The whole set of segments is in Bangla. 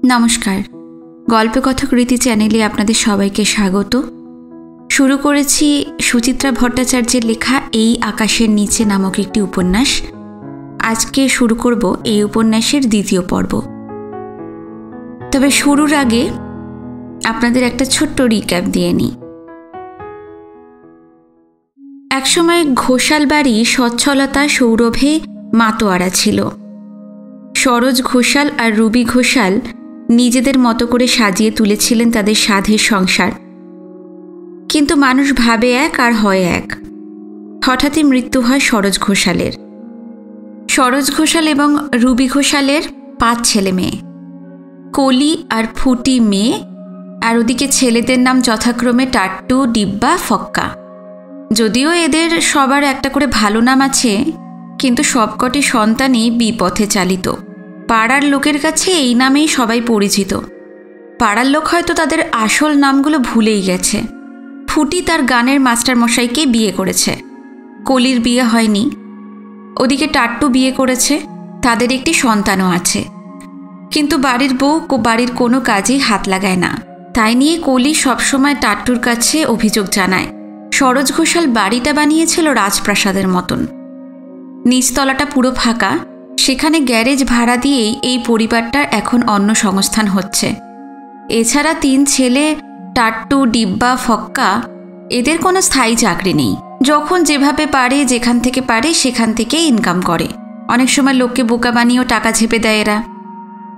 নমস্কার, গল্পকথক রীতি চ্যানেলে আপনাদের সবাইকে স্বাগত। শুরু করেছি সুচিত্রা ভট্টাচার্যের লেখা এই আকাশের নিচে নামক একটি উপন্যাস। আজকে শুরু করব এই উপন্যাসের দ্বিতীয় পর্ব। তবে শুরুর আগে আপনাদের একটা ছোট্ট রিক্যাপ দিয়ে নিই। একসময় ঘোষাল বাড়ি সচ্ছলতা সৌরভে মাতোয়ারা ছিল। সরোজ ঘোষাল আর রুবি ঘোষাল নিজেদের মতো করে সাজিয়ে তুলেছিলেন তাদের সাধের সংসার। কিন্তু মানুষ ভাবে এক আর হয় এক। হঠাৎই মৃত্যু হয় সরোজ ঘোষালের। সরোজ ঘোষাল এবং রুবি ঘোষালের 5 ছেলে মেয়ে, কলি আর ফুটি মেয়ে, আর ওদিকে ছেলেদের নাম যথাক্রমে টাট্টু, ডিব্বা, ফক্কা। যদিও এদের সবার একটা করে ভালো নাম আছে, কিন্তু সবকটি সন্তানই বিপথে চালিত। পাড়ার লোকের কাছে এই নামেই সবাই পরিচিত। পাড়ার লোক হয়তো তাদের আসল নামগুলো ভুলেই গেছে। ফুটি তার গানের মাস্টারমশাইকে বিয়ে করেছে, কলির বিয়ে হয়নি। ওদিকে টাট্টু বিয়ে করেছে, তাদের একটি সন্তানও আছে। কিন্তু বাড়ির বউ বাড়ির কোনো কাজেই হাত লাগায় না। তাই নিয়ে কলি সবসময় টাট্টুর কাছে অভিযোগ জানায়। সরোজ ঘোষাল বাড়িটা বানিয়েছিল রাজপ্রাসাদের মতন। নিচতলাটা পুরো ফাঁকা, সেখানে গ্যারেজ ভাড়া দিয়েই এই পরিবারটার এখন অন্ন সংস্থান হচ্ছে। এছাড়া 3 ছেলে টাট্টু, ডিব্বা, ফক্কা, এদের কোনো স্থায়ী চাকরি নেই। যখন যেভাবে পারে, যেখান থেকে পারে সেখান থেকে ইনকাম করে। অনেক সময় লোককে বোকা বানিয়েও টাকা ঝেপে দেয় এরা।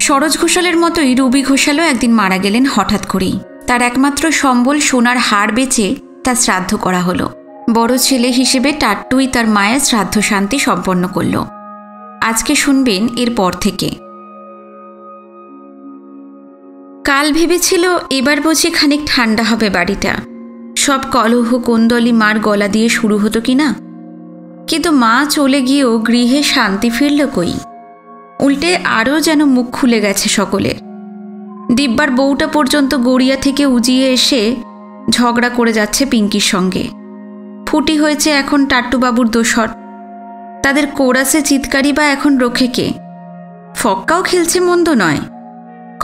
সরোজ ঘোষালের মতোই রুবি ঘোষালও একদিন মারা গেলেন হঠাৎ করেই। তার একমাত্র সম্বল সোনার হাড় বেচে তার শ্রাদ্ধ করা হলো। বড় ছেলে হিসেবে টাট্টুই তার মায়ের শ্রাদ্ধ শান্তি সম্পন্ন করল। আজকে শুনবেন এরপর থেকে। কাল ভেবেছিল এবার বুঝি খানিক ঠান্ডা হবে বাড়িটা, সব কলহ কোন্দলি মার গলা দিয়ে শুরু হতো কিনা। কিন্তু মা চলে গিয়েও গৃহে শান্তি ফিরল কই। উল্টে আরও যেন মুখ খুলে গেছে সকলের। ডিব্বার বউটা পর্যন্ত গড়িয়া থেকে উজিয়ে এসে ঝগড়া করে যাচ্ছে পিঙ্কির সঙ্গে। ফুটি হয়েছে এখন টাট্টুবাবুর দোসর। তাদের কোরাসে চিৎকারি বা এখন রোখে কে? ফক্কাও খেলছে মন্দ নয়,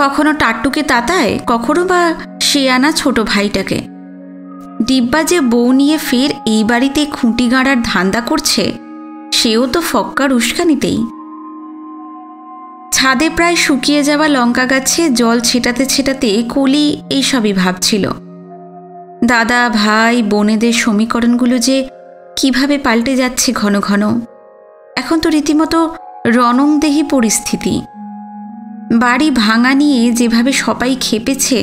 কখনো টাট্টুকে তাতায়, কখনো বা শেয়ানা ছোট ভাইটাকে। ডিব্বা যে বউ নিয়ে ফের এই বাড়িতে খুঁটি গাঁড়ার ধান্দা করছে, সেও তো ফক্কার উস্কানিতেই। ছাদে প্রায় শুকিয়ে যাওয়া লঙ্কা গাছে জল ছেটাতে ছেটাতে কলি এইসবই ভাবছিল। দাদা ভাই বোনেদের সমীকরণগুলো যে কিভাবে পাল্টে যাচ্ছে ঘন ঘন। এখন তো রীতিমতো রণংদেহী পরিস্থিতি। বাড়ি ভাঙা নিয়ে যেভাবে সবাই খেপেছে,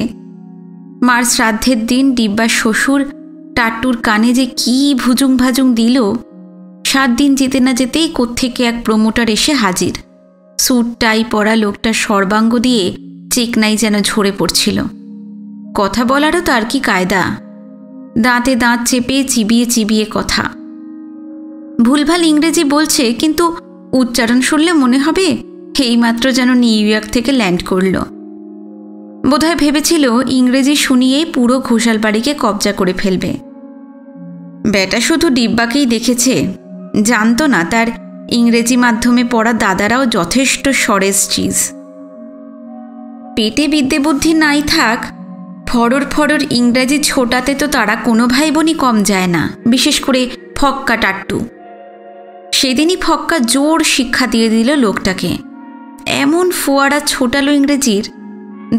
মার শ্রাদ্ধের দিন ডিব্বার শ্বশুর টাট্টুর কানে যে কি ভুজুং ভাজুং দিল। 7 দিন যেতে না যেতেই কোত্থেকে এক প্রমোটার এসে হাজির। স্যুট টাই পরা লোকটার সর্বাঙ্গ দিয়ে চেকনাই যেন ঝরে পড়ছিল। কথা বলারও তার কি কায়দা, দাঁতে দাঁত চেপে চিবিয়ে চিবিয়ে কথা। ভুলভাল ইংরেজি বলছে, কিন্তু উচ্চারণ শুনলে মনে হবে এইমাত্র যেন নিউ ইয়র্ক থেকে ল্যান্ড করল। বোধহয় ভেবেছিল ইংরেজি শুনিয়েই পুরো ঘোষাল বাড়িকে কবজা করে ফেলবে। বেটা শুধু ডিব্বাকেই দেখেছে, জানতো না তার ইংরেজি মাধ্যমে পড়া দাদারাও যথেষ্ট সরেস চিজ। পেটে বিদ্যে বুদ্ধি নাই থাক, ফরর ফরর ইংরাজি ছোটাতে তো তারা কোনো ভাই বোনই কম যায় না, বিশেষ করে ফক্কা টাট্টু। সেদিনই ফক্কা জোর শিক্ষা দিয়ে দিল লোকটাকে। এমন ফোয়ারা ছোটালো ইংরেজির,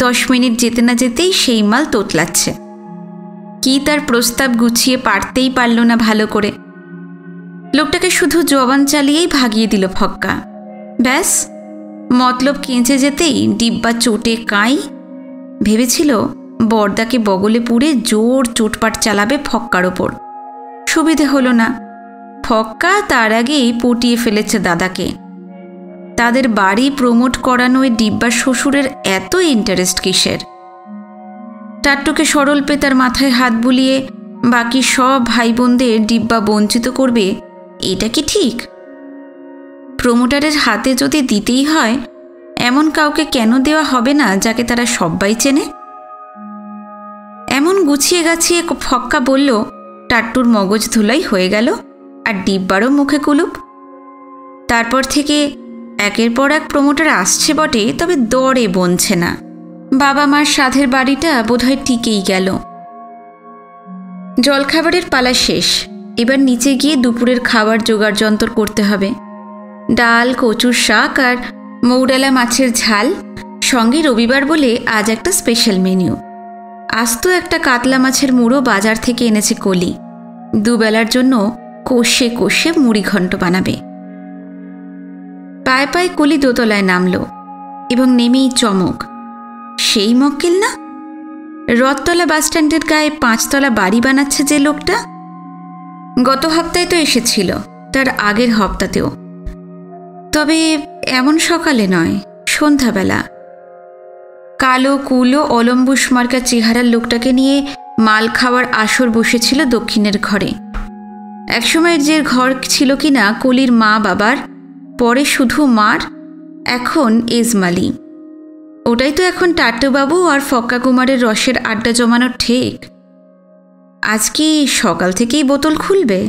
10 মিনিট যেতে না যেতেই সেই মাল তোতলাচ্ছে। কি তার প্রস্তাব গুছিয়ে পারতেই পারল না ভালো করে। লোকটাকে শুধু জবান চালিয়েই ভাগিয়ে দিল ফক্কা। ব্যাস, মতলব কেঁচে যেতেই ডিব্বা চোটে কাঁই। ভেবেছিল বর্দাকে বগলে পুড়ে জোর চোটপাট চালাবে ফক্কার ওপর। সুবিধে হলো না। ফক্কা তার আগেই পটিয়ে ফেলেছে দাদাকে। তাদের বাড়ি প্রমোট করানোয় ডিব্বার শ্বশুরের এত ইন্টারেস্ট কিসের? টাট্টুকে সরল পেয়ে তার মাথায় হাত বুলিয়ে বাকি সব ভাই বোনদের ডিব্বা বঞ্চিত করবে, এটা কি ঠিক? প্রমোটারের হাতে যদি দিতেই হয়, এমন কাউকে কেন দেওয়া হবে না যাকে তারা সবাই চেনে? এমন গুছিয়ে গাছিয়ে ফক্কা বলল, টাট্টুর মগজ ধুলাই হয়ে গেল, আর ডিব্বারও মুখে কুলুপ। তারপর থেকে একের পর এক প্রমোটার আসছে বটে, তবে দরে বনছে না। বাবা মার সাধের বাড়িটা বোধহয় টিকেই গেল। জলখাবারের পালা শেষ। এবার নিচে গিয়ে দুপুরের খাবার জোগাড় যন্তর করতে হবে। ডাল, কচুর শাক আর মৌডালা মাছের ঝাল, সঙ্গে রবিবার বলে আজ একটা স্পেশাল মেনু। আস্ত একটা কাতলা মাছের মুড়ো বাজার থেকে এনেছে কলি। দুবেলার জন্য কষে কষে মুড়ি ঘন্ট বানাবে। পায়ে পায়ে কলি দোতলায় নামল এবং নেমেই চমক, সেই মক্কেল না? রথতলা বাসস্ট্যান্ডের গায়ে 5 তলা বাড়ি বানাচ্ছে যে লোকটা। গত হপ্তায় তো এসেছিল, তার আগের হপ্তাতেও। তবে এমন সকালে নয়, সন্ধ্যাবেলা। কালো কুলো অলম্বুস মার্কা চেহারার লোকটাকে নিয়ে মাল খাওয়ার আসর বসেছিল দক্ষিণের ঘরে। একসময়ের যে ঘর ছিল কিনা কলির মা বাবার, পরে শুধু মার, এখন এজমালি। ওটাই তো এখন টাট্টুবাবু আর ফক্কা কুমারের রসের আড্ডা জমানোর ঠিক। আজ কি সকাল থেকেই বোতল খুলবে?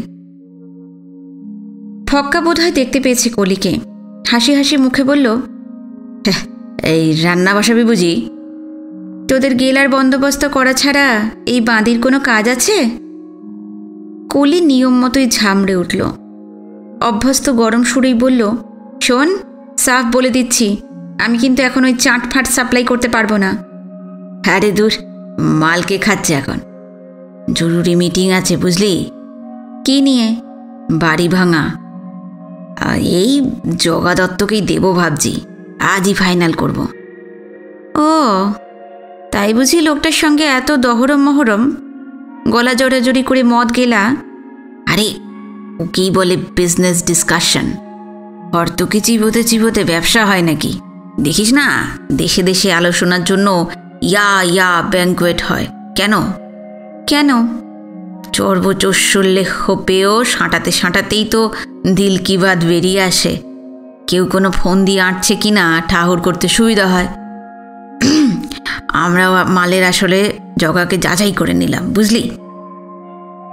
ফক্কা বোধহয় দেখতে পেয়েছে কলিকে, হাসি হাসি মুখে বলল, এই রান্না বসাবি বুঝি? তোদের গেলার বন্দোবস্ত করা ছাড়া এই বাঁধির কোনো কাজ আছে? কলি নিয়ম মতোই ঝামড়ে উঠল। অভ্যস্ত গরম সুরেই বলল, শোন, সাফ বলে দিচ্ছি, আমি কিন্তু এখন ওই চাট ফাট সাপ্লাই করতে পারবো না। আরে দূর, মালকে খাচ্ছে এখন। জরুরি মিটিং আছে বুঝলি। কি নিয়ে? বাড়ি ভাঙা। এই জগা দত্তকেই দেবো ভাবছি, আজই ফাইনাল করব। ও তাই বুঝি লোকটার সঙ্গে এত দহরম মহরম? গলা জড়াজড়ি করে মদ গেলা? আরে ওকেই বলে বিজনেস ডিসকাশন। হরতকে চিবোতে চিবোতে ব্যবসা হয় নাকি? দেখিস না, দেশে দেশে আলোচনার জন্য ইয়া ব্যাঙ্কোয়েট হয়। কেন কেন? চর্বচস্যল্যে হোপেও সাঁটাতে সাঁটাতেই তো দিল কি বাত বেরিয়ে আসে। কেউ কোনো ফোন দিয়ে আঁটছে কিনা ঠাহর করতে সুবিধা হয়। আমরা মালের আসলে জগাকে যাচাই করে নিলাম, বুঝলি?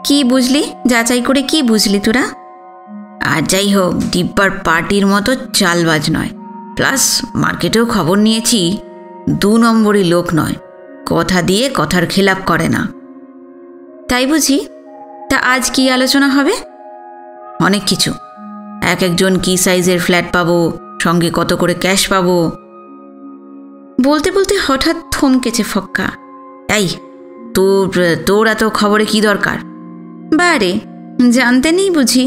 কি বুঝলি? যাচাই করে কি বুঝলি তোরা? আর যাই হোক, ডিব্বার পার্টির মতো চালবাজ নয়। প্লাস মার্কেটেও খবর নিয়েছি, 2 নম্বরই লোক নয়, কথা দিয়ে কথার খেলাপ করে না। তাই বুঝি? তা আজ কি আলোচনা হবে? অনেক কিছু। একজন কি সাইজের ফ্ল্যাট পাবো, সঙ্গে কত করে ক্যাশ পাবো। বলতে বলতে হঠাৎ থমকেছে ফক্কা। এই তোর এত খবরে কি দরকার? বারে, জানতে নেই বুঝি?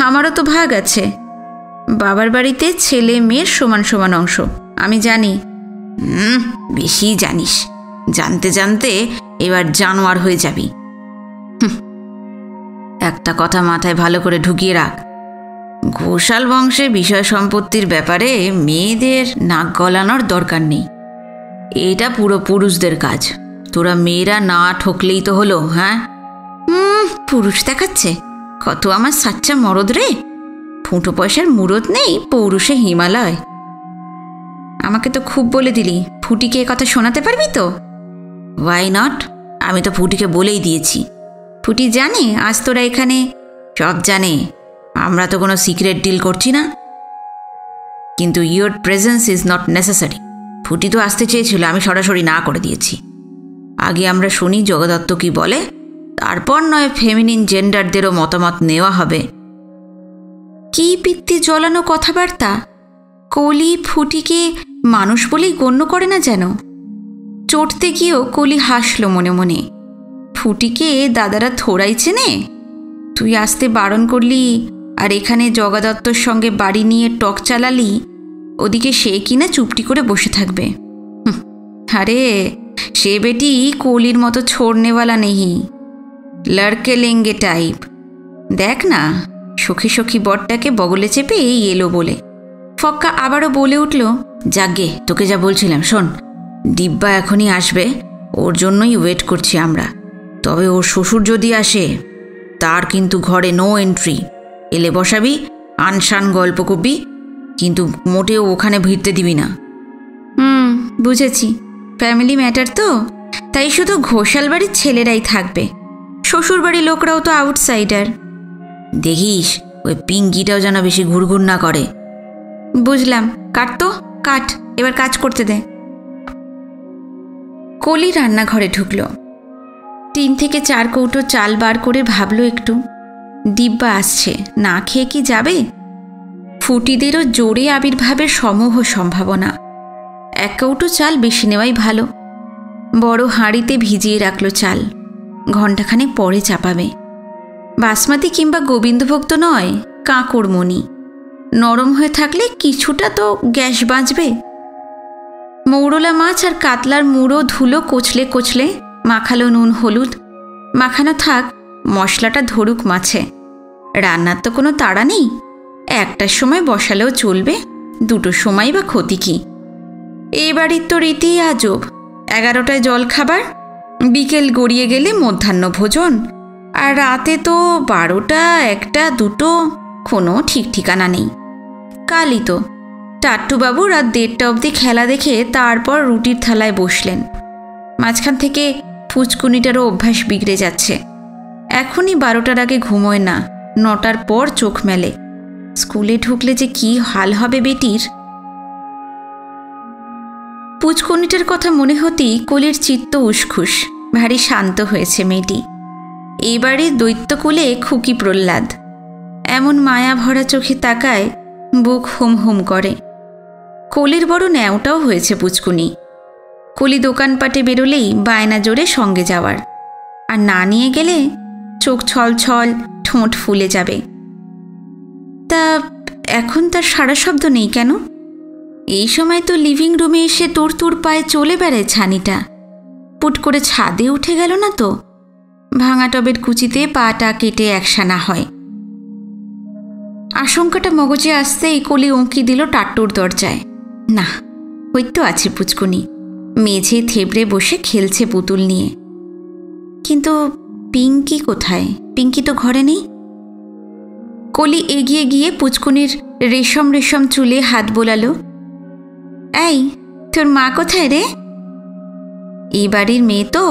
আমারও তো ভাগ আছে। বাবার বাড়িতে ছেলে মেয়ের সমান সমান অংশ, আমি জানি। বেশি জানিস, জানতে জানতে এবার জানোয়ার হয়ে যাবি। একটা কথা মাথায় ভালো করে ঢুকিয়ে রাখ, ঘোষাল বংশে বিষয় সম্পত্তির ব্যাপারে মেয়েদের নাক গলানোর দরকার নেই। এটা পুরো পুরুষদের কাজ। তোরা মেয়েরা না ঠকলেই তো হলো। হ্যাঁ, পুরুষ দেখাচ্ছে কত আমার সাচ্চা মরদ রে। ফুটো পয়সার মুরদ নেই, পৌরুষে হিমালয়। আমাকে তো খুব বলে দিলি, ফুটিকে এ কথা শোনাতে পারবি তো? Why not? আমি তো ফুটিকে বলেই দিয়েছি। ফুটি জানে আজ তোরা এখানে? সব জানে। আমরা তো কোনো সিক্রেট ডিল করছি না। কিন্তু your presence is not necessary. ফুটি তো আসতে চেয়েছিল, আমি সরাসরি না করে দিয়েছি। আগে আমরা শুনি জগদত্ত কি বলে, তারপর নয় ফেমিনিন জেন্ডারদেরও মতামত নেওয়া হবে। কি পিত্তি জ্বলানো কথাবার্তা! কলি ফুটিকে মানুষ বলেই গণ্য করে না যেন। চটতে গিয়েও কলি হাসল মনে মনে। ফুটিকে দাদারা থোড়াই চেনে? তুই আসতে বারণ করলি, আর এখানে জগদত্তর সঙ্গে বাড়ি নিয়ে টক চালালি। ওদিকে সে কিনা চুপটি করে বসে থাকবে। আরে সে বেটি কলির মতো ছোড়নেওয়ালা নেহি, লড়কে লেঙ্গে টাইপ। দেখ না, সখী সখী বরটাকে বগলে চেপে এই এলো বলে। ফক্কা আবারও বলে উঠল, যাগে, তোকে যা বলছিলাম শোন, ডিব্বা এখনই আসবে, ওর জন্যই ওয়েট করছি আমরা। তবে ওর শ্বশুর যদি আসে, তার কিন্তু ঘরে নো এন্ট্রি। এলে বসাবি, আনশান গল্প করবি, কিন্তু মোটেও ওখানে ভিড়তে দিবি না। বুঝেছি, ফ্যামিলি ম্যাটার তো, তাই শুধু ঘোষাল বাড়ির ছেলেরাই থাকবে, শ্বশুর বাড়ির লোকরাও তো আউটসাইডার। দেখিস ওই পিঙ্কিটাও যেন বেশি ঘুরঘুর না করে। বুঝলাম, কাট তো কাট, এবার কাজ করতে দে। কলি রান্নাঘরে ঢুকল। 3 থেকে 4 কৌটো চাল বার করে ভাবল একটু, ডিব্বা আসছে, না খেয়ে কি যাবে? ফুটিদেরও জোরে আবির্ভাবের সমূহ সম্ভাবনা। 1 কৌটো চাল বেশি নেওয়াই ভালো। বড় হাঁড়িতে ভিজিয়ে রাখল চাল, ঘণ্টাখানেক পরে চাপাবে। বাসমতি কিংবা গোবিন্দভোগ তো নয়, কাঁকড় মণি। নরম হয়ে থাকলে কিছুটা তো গ্যাস বাঁচবে। মৌরলা মাছ আর কাতলার মুড়ো ধুলো কচলে কচলে মাখালো নুন হলুদ। মাখানো থাক, মশলাটা ধরুক মাছে। রান্নার তো কোনো তাড়া নেই, 1টার সময় বসালেও চলবে, 2টোর সময় বা ক্ষতি কি? এই বাড়ির তো রীতি আজব। 11টায় জল খাবার, বিকেল গড়িয়ে গেলে মধ্যাহ্ন ভোজন, আর রাতে তো 12টা 1টা 2টো, কোনো ঠিক ঠিকানা নেই। কালই তো টাট্টুবাবু রাত 1:30 অবধি খেলা দেখে তারপর রুটির থালায় বসলেন। মাঝখান থেকে ফুচকুনিটারও অভ্যাস বিগড়ে যাচ্ছে। এখনই 12টার আগে ঘুমোয় না, 9টার পর চোখ মেলে। স্কুলে ঢুকলে যে কি হাল হবে বেটির। পুচকুনিটার কথা মনে হতেই কলির চিত্ত উসখুস, ভারী শান্ত হয়েছে মেয়েটি। এই বাড়ির দৈত্যকুলে খুকি প্রহ্লাদ। এমন মায়া ভরা চোখে তাকায়, বুক হুম হুম করে। কলির বড় ন্যাওটাও হয়েছে পুচকুনি। কলি দোকানপাটে বেরোলেই বায়না জোরে সঙ্গে যাওয়ার, আর না নিয়ে গেলে চোখ ছল ছল, ঠোঁট ফুলে যাবে। তা এখন তার সারা শব্দ নেই কেন? এই সময় তো লিভিং রুমে এসে তোর পায়ে চলে বেড়ায় ছানিটা। পুট করে ছাদে উঠে গেল না তো? ভাঙা টবের কুচিতে পাটা কেটে একসানা হয়। আশঙ্কাটা মগজে আসতেই কলি উঁকি দিল টাট্টুর দরজায়। না, হয়তো আছে পুচকুনি, মেঝে থেবড়ে বসে খেলছে পুতুল নিয়ে। কিন্তু পিঙ্কি কোথায়? পিঙ্কি তো ঘরে নেই। কলি এগিয়ে গিয়ে পুচকুনির রেশম রেশম চুলে হাত বোলালো। এই, তোর মা কোথায় রে? এই বাড়ির মেয়ে তো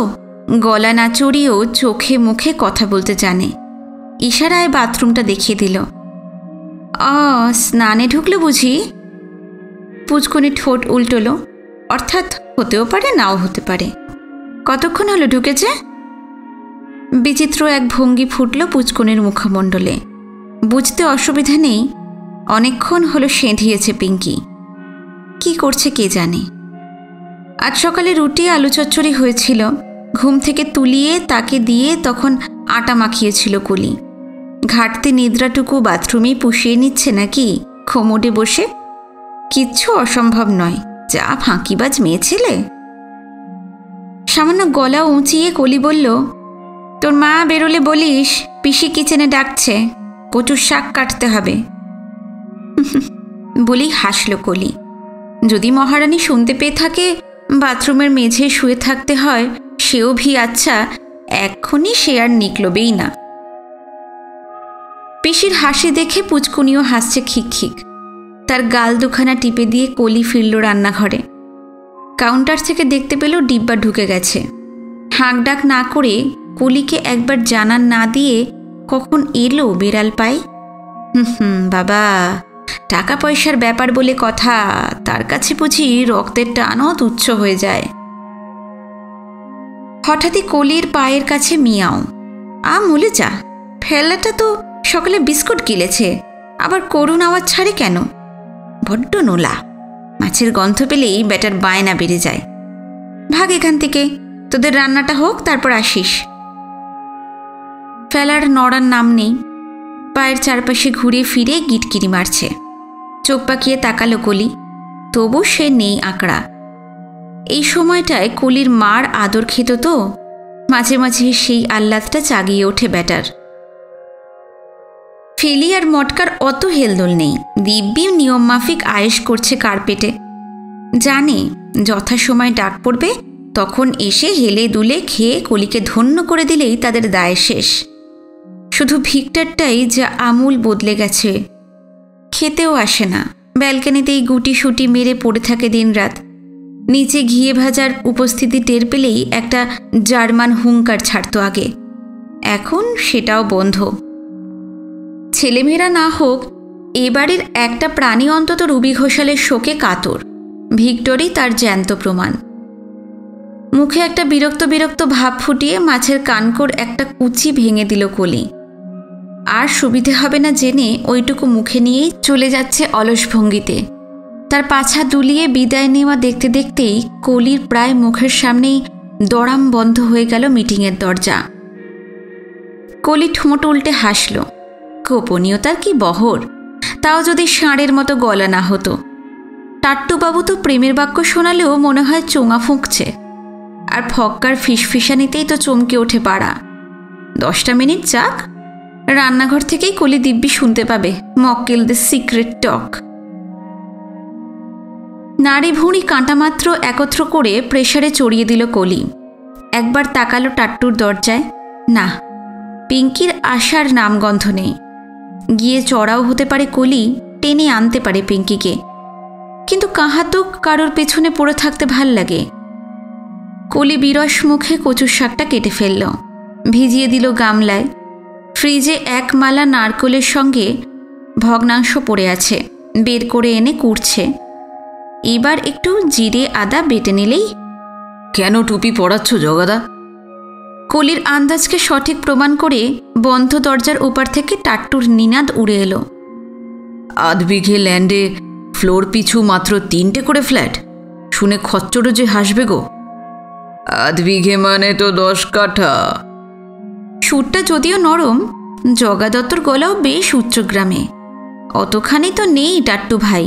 গলা না চড়িয়েও চোখে মুখে কথা বলতে জানে। ইশারায় বাথরুমটা দেখিয়ে দিল। স্নানে ঢুকলো বুঝি? পুচকুনি ঠোঁট উল্টোল। অর্থাৎ হতেও পারে, নাও হতে পারে। কতক্ষণ হলো ঢুকেছে? বিচিত্র এক ভঙ্গি ফুটল পুচকুনির মুখমণ্ডলে। বুঝতে অসুবিধা নেই, অনেকক্ষণ হলো সেঁধিয়েছে পিঙ্কি। কি করছে কে জানে। আজ সকালে রুটি আলু চচ্চড়ি হয়েছিল। ঘুম থেকে তুলিয়ে তাকে দিয়ে তখন আটা মাখিয়েছিল কলি। ঘাটতি নিদ্রাটুকু বাথরুমেই পুষিয়ে নিচ্ছে নাকি খোমোডে বসে? কিচ্ছু অসম্ভব নয়, যা ফাঁকিবাজ মেয়ে ছেলে। সামান্য গলা উঁচিয়ে কলি বলল, তোর মা বেরোলে বলিস পিসি কিচেনে ডাকছে, কচুর শাক কাটতে হবে। বলেই হাসল কলি। যদি মহারানী শুনতে পেয়ে থাকে বাথরুমের মেঝে শুয়ে থাকতে হয়, সেও আচ্ছা, এক্ষুনি সে আর নিকলবেই না। পিসির হাসি দেখে পুচকুনিও হাসছে খিক খিক। তার গাল দুখানা টিপে দিয়ে কলি ফিরল রান্নাঘরে। কাউন্টার থেকে দেখতে পেল ডিব্বা ঢুকে গেছে। হাঁক ডাক না করে কলিকে একবার জানান না দিয়ে কখন এলো বেড়াল পায়। বাবা, টাকা পয়সার ব্যাপার বলে কথা, তার কাছে বুঝি রক্তের টানও তুচ্ছ হয়ে যায়। হঠাৎই কলির পায়ের কাছে মিয়াও। মলে যা, ফেলাটা তো সকালে বিস্কুট গিলেছে, আবার করুণ আওয়াজ ছাড়ে কেন? বড্ড নোলা। মাছের গন্ধ পেলেই ব্যাটার বায়না বেড়ে যায়। ভাগ এখান থেকে, তোদের রান্নাটা হোক, তারপর আসিস। ফেলার নড়ার নাম নেই। পায়ের চারপাশে ঘুরে ফিরে গিটকিরি মারছে। চোখ পাকিয়ে তাকালো কলি, তবু সে নেই আঁকড়া। এই সময়টায় কলির মার আদর খেত তো, মাঝে মাঝে সেই আহ্লাদটা জাগিয়ে ওঠে ব্যাটার। ফেলি আর মটকার অত হেলদোল নেই, দিব্যি নিয়ম মাফিক আয়েশ করছে কার্পেটে। জানে যথাসময় ডাক পড়বে, তখন এসে হেলে দুলে খেয়ে কলিকে ধন্য করে দিলেই তাদের দায় শেষ। শুধু ভিক্টরটাই যা আমূল বদলে গেছে। খেতেও আসে না, ব্যালকানিতেই গুটি সুটি মেরে পড়ে থাকে দিনরাত। নিচে ঘিয়ে ভাজার উপস্থিতি টের পেলেই একটা জার্মান হুঙ্কার ছাড়ত আগে, এখন সেটাও বন্ধ। ছেলেমেয়েরা না হোক, এ বাড়ির একটা প্রাণী অন্তত রুবি ঘোষালের শোকে কাতর। ভিক্টরই তার জ্যান্ত প্রমাণ। মুখে একটা বিরক্ত বিরক্ত ভাব ফুটিয়ে মাছের কানকোর একটা কুচি ভেঙে দিল কলি। আর সুবিধে হবে না জেনে ওইটুকু মুখে নিয়েই চলে যাচ্ছে অলস ভঙ্গিতে। তার পাছা দুলিয়ে বিদায় নেওয়া দেখতে দেখতেই কলির প্রায় মুখের সামনেই দড়াম বন্ধ হয়ে গেল মিটিংয়ের দরজা। কলি ঠোঁট উল্টে হাসল। গোপনীয়তার কি বহর, তাও যদি ষাঁড়ের মতো গলা না হতো। টাট্টুবাবু তো প্রেমের বাক্য শোনালেও মনে হয় চোঙা ফুঁকছে, আর ফক্কার ফিসফিসানিতেই তো চমকে ওঠে পাড়া। 10টা মিনিট যাক, রান্নাঘর থেকেই কলি দিব্যি শুনতে পাবে মক্কেল দ্য সিক্রেট টক। নাড়ি ভুঁড়ি কাঁটা মাত্র একত্র করে প্রেসারে চড়িয়ে দিল কলি। একবার তাকালো টাট্টুর দরজায়, না, পিঙ্কির আসার নামগন্ধ নেই। গিয়ে চড়াও হতে পারে কলি, টেনে আনতে পারে পিঙ্কিকে, কিন্তু কাহাতুক কারোর পেছনে পড়ে থাকতে ভাল লাগে। কলি বিরস মুখে কচুর শাকটা কেটে ফেলল, ভিজিয়ে দিল গামলায়। ফ্রিজে এক মালা নারকোলের সঙ্গে ভগ্নাংশ পড়ে আছে, বের করে এনে কুড়ছে। এবার একটু জিরে আদা বেটে নিলেই। কেন টুপি পরাচ্ছ জগাদা? কলির আন্দাজকে সঠিক প্রমাণ করে বন্ধ দরজার ওপার থেকে টাট্টুর নিনাদ উড়ে এলো। 8 বিঘে ল্যান্ডে ফ্লোর পিছু মাত্র 3টে করে ফ্ল্যাট শুনে খচ্চরও যে হাসবে গো। 8 বিঘে মানে তো 10 কাঠা। সুরটা যদিও নরম, জগাদত্তর গলাও বেশ উচ্চগ্রামে। অতখানি তো নেই টাট্টু ভাই।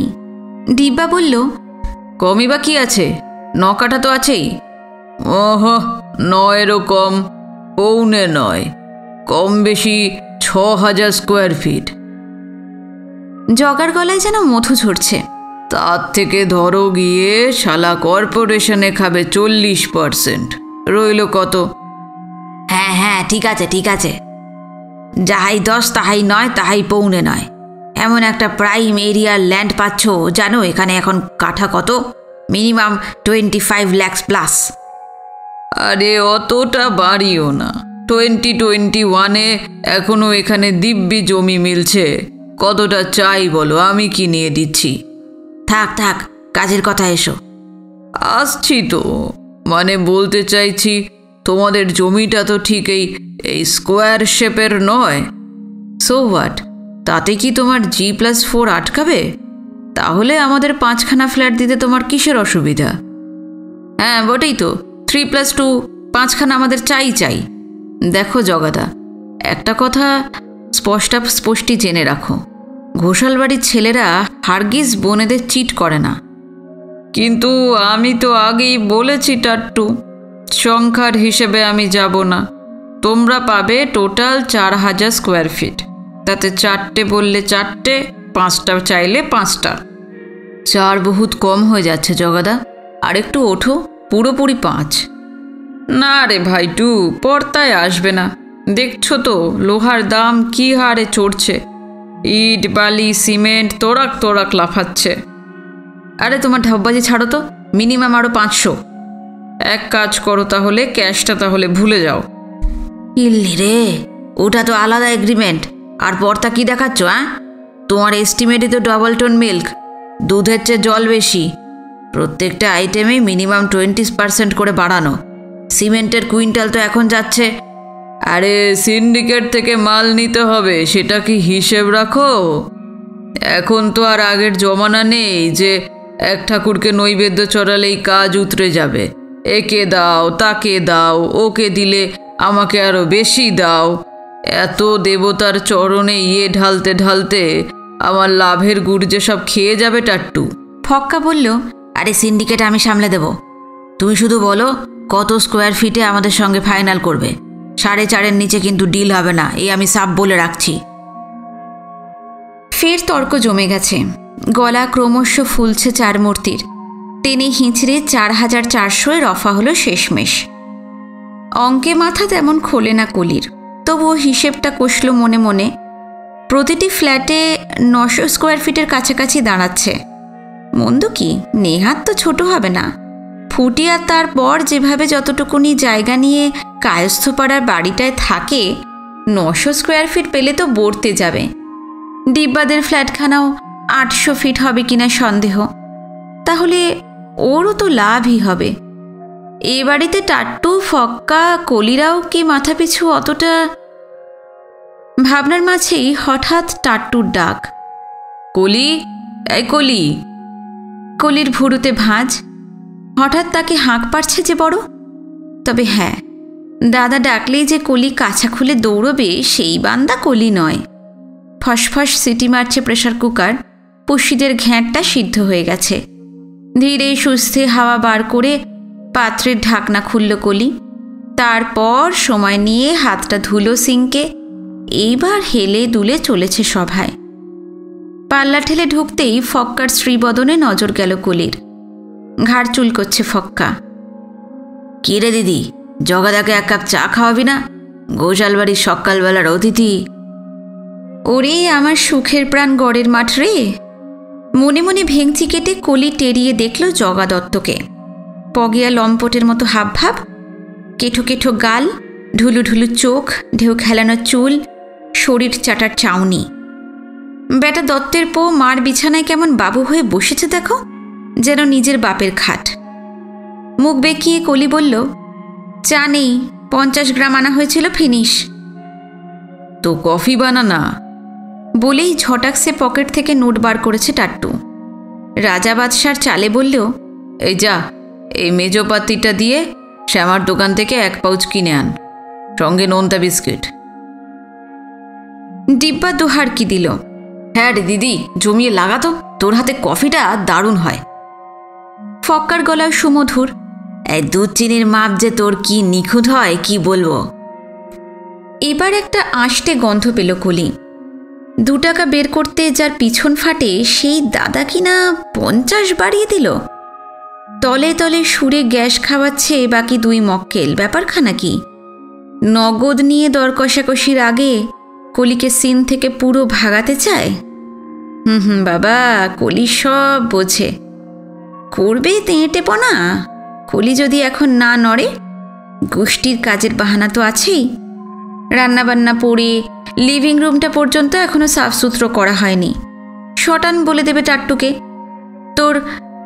দিব্যা বলল, কমই বা কি আছে, 9 কাঠা তো আছেই। ওহ, 9-এরও কম, 9.25, কম বেশি 6000 স্কোয়ার ফিট। জগার গলায় যেন মধু ঝরছে। তার থেকে ধরো গিয়ে শালা কর্পোরেশনে খাবে 40%, রইল কত? হ্যাঁ হ্যাঁ, ঠিক আছে ঠিক আছে, যাহাই 10 তাহাই 9 তাহাই 9.25। এমন একটা প্রাইম এরিয়ার ল্যান্ড পাচ্ছ, জানো এখানে এখন কাঠা কত? Minimum 25 lakh plus. আরে অতটা বাড়িও না, 2021-এ এখনো এখানে দিব্যি জমি মিলছে। কতটা চাই বলো, আমি কি নিয়ে দিচ্ছি। থাক থাক, কাজের কথা এসো। আসছি তো, মানে বলতে চাইছি তোমাদের জমিটা তো ঠিক এই স্কোয়ার শেপের নয়। সো হোয়াট, তাতে কি তোমার G+4 আটকাবে? তাহলে আমাদের 5খানা ফ্ল্যাট দিতে তোমার কিসের অসুবিধা? হ্যাঁ বটেই তো, 3+2 5খানা আমাদের চাই। দেখো জগাদা, একটা কথা স্পষ্টি জেনে রাখো, ঘোষাল বাড়ির ছেলেরা হারগিজ বোনেদের চিট করে না। কিন্তু আমি তো আগেই বলেছি টাট্টু, সংখ্যার হিসেবে আমি যাব না। তোমরা পাবে টোটাল 4000 স্কোয়ার ফিট, তাতে 4টে বললে 4টে, 5টা চাইলে 5টা। 4 বহুত কম হয়ে যাচ্ছে জগাদা, আর একটু ওঠো, পুরোপুরি 5। না রে ভাইটু, পর্তায় আসবে না। দেখছো তো লোহার দাম কি হারে চড়ছে, ইট বালি সিমেন্ট তোরাক লাফাচ্ছে। আরে তোমার ঢাববাজি ছাড়ো তো, মিনিমাম আরও 500। এক কাজ করো তাহলে, ক্যাশটা তাহলে ভুলে যাও। ইল্লি রে, ওটা তো আলাদা এগ্রিমেন্ট। আর পর্তা কি দেখাচ্ছ? তোমার এস্টিমেটই তো ডবল টোন মিল্ক, দুধের চেয়ে জল বেশি। প্রত্যেকটা আইটেমেই মিনিমাম 20% করে বাড়ানো। সিমেন্টের কুইন্টাল তো এখন যাচ্ছে। আরে সিন্ডিকেট থেকে মাল নিতে হবে, সেটা কি হিসেব রাখো? এখন তো আর আগের জমানা নেই যে এক ঠাকুরকে নৈবেদ্য চড়ালেই কাজ উতরে যাবে। একে দাও, তাকে দাও, ওকে দিলে আমাকে আরো বেশি দাও। এত দেবতার চরণে ঢালতে ঢালতে আমার লাভের গুড় যে সব খেয়ে যাবে টাট্টু। ফক্কা বলল, আরে সিন্ডিকেট আমি সামলে দেব, তুমি শুধু বলো কত স্কোয়ার ফিটে আমাদের সঙ্গে ফাইনাল করবে। 4.5-এর নিচে কিন্তু ডিল হবে না, এই আমি সাপ বলে রাখছি। ফের তর্ক জমে গেছে। গলা ক্রমশ ফুলছে চার মূর্তির। টেনে হিঁচড়ে 4400 রফা হলো শেষমেশ। অঙ্কে মাথা তেমন খোলে না কলির, তবুও হিসেবটা কষল মনে মনে। প্রতিটি ফ্ল্যাটে 900 স্কোয়ার ফিটের কাছাকাছি দাঁড়াচ্ছে। মন্দ কি, নেহাত তো ছোট হবে না। ফুটিয়া তারপর যেভাবে যতটুকুনি জায়গা নিয়ে কায়স্থপাড়ার বাড়িটায় থাকে, 900 স্কোয়ার ফিট পেলে তো বর্তে যাবে। দিব্যাদের ফ্ল্যাটখানাও 800 ফিট হবে কিনা সন্দেহ। তাহলে ওরও তো লাভই হবে। এ বাড়িতে টাট্টু, ফক্কা, কলিরাও কি মাথাপিছু অতটা? ভাবনার মাঝেই হঠাৎ টাট্টুর ডাক, কলি, এই কলি। কলির ভুরুতে ভাঁজ। হঠাৎ তাকে হাঁক পারছে যে বড়। তবে হ্যাঁ, দাদা ডাকলেই যে কলি কাছা খুলে দৌড়বে সেই বান্দা কলি নয়। ফসফস সিটি মারছে প্রেশার কুকার, পুষিদের ঘ্যাঁটটা সিদ্ধ হয়ে গেছে। ধীরে সুস্থে হাওয়া বার করে পাত্রের ঢাকনা খুলল কলি। তারপর সময় নিয়ে হাতটা ধুলো সিঙ্কে। এইবার হেলে দুলে চলেছে সভায়। পাল্লা ঠেলে ঢুকতেই ফক্কার শ্রীবদনে নজর গেল কলির। ঘাড় চুল করছে ফক্কা। কি রে দিদি, জগাদাকে এক কাপ চা খাওয়াবি না? ঘোষাল বাড়ির সকালবেলার অতিথি। ওরে আমার সুখের প্রাণ গড়ের মাঠ রে। মনে মনে ভেঙচি কেটে কলি টেরিয়ে দেখল জগা দত্তকে। পগিয়া লম্পটের মতো হাবভাব, কেঠো কেঠো গাল, ঢুলু ঢুলু চোখ, ঢেউ খেলানো চুল, শরীর চাটার চাউনি। বেটা দত্তের পো মার বিছানায় কেমন বাবু হয়ে বসেছে দেখো, যেন নিজের বাপের খাট। মুখ বেঁকিয়ে কলি বলল, চা নেই, 50 গ্রাম আনা হয়েছিল, ফিনিশ। তো কফি বানা না। বলেই ঝটাকসে পকেট থেকে নোট বার করেছে টাট্টু। রাজা বাদশার চালে বলল, এই যা, এই মেজোপাতিটা দিয়ে শ্যামার দোকান থেকে 1 পাউচ কিনে আন, সঙ্গে নোনতা বিস্কিট। ডিব্বা দোহার কি দিল, হ্যাঁ রে দিদি, জমিয়ে লাগাতো, তোর হাতে কফিটা দারুণ হয়। ফক্কার গলায় সুমধুর, এই দুধ চিনির মাপ যে তোর কি নিখুঁত হয় কি বলবো। এবার একটা আষ্টে গন্ধ পেল কলি। 2 টাকা বের করতে যার পিছন ফাটে সেই দাদা কিনা 50 বাড়িয়ে দিল। তলে তলে সুরে গ্যাস খাওয়াচ্ছে বাকি 2 মক্কেল। ব্যাপারখানা কি? নগদ নিয়ে দর কষাকষির আগে কলিকে সিন থেকে পুরো ভাগাতে চায়। বাবা, কলি সব বোঝে। করবে তেঁটেপনা। কলি যদি এখন না নড়ে, গোষ্ঠীর কাজের বাহানা তো আছেই। রান্নাবান্না পড়ে লিভিং রুমটা পর্যন্ত এখনো সাফসুতরো করা হয়নি। শটান বলে দেবে টাট্টুকে, তোর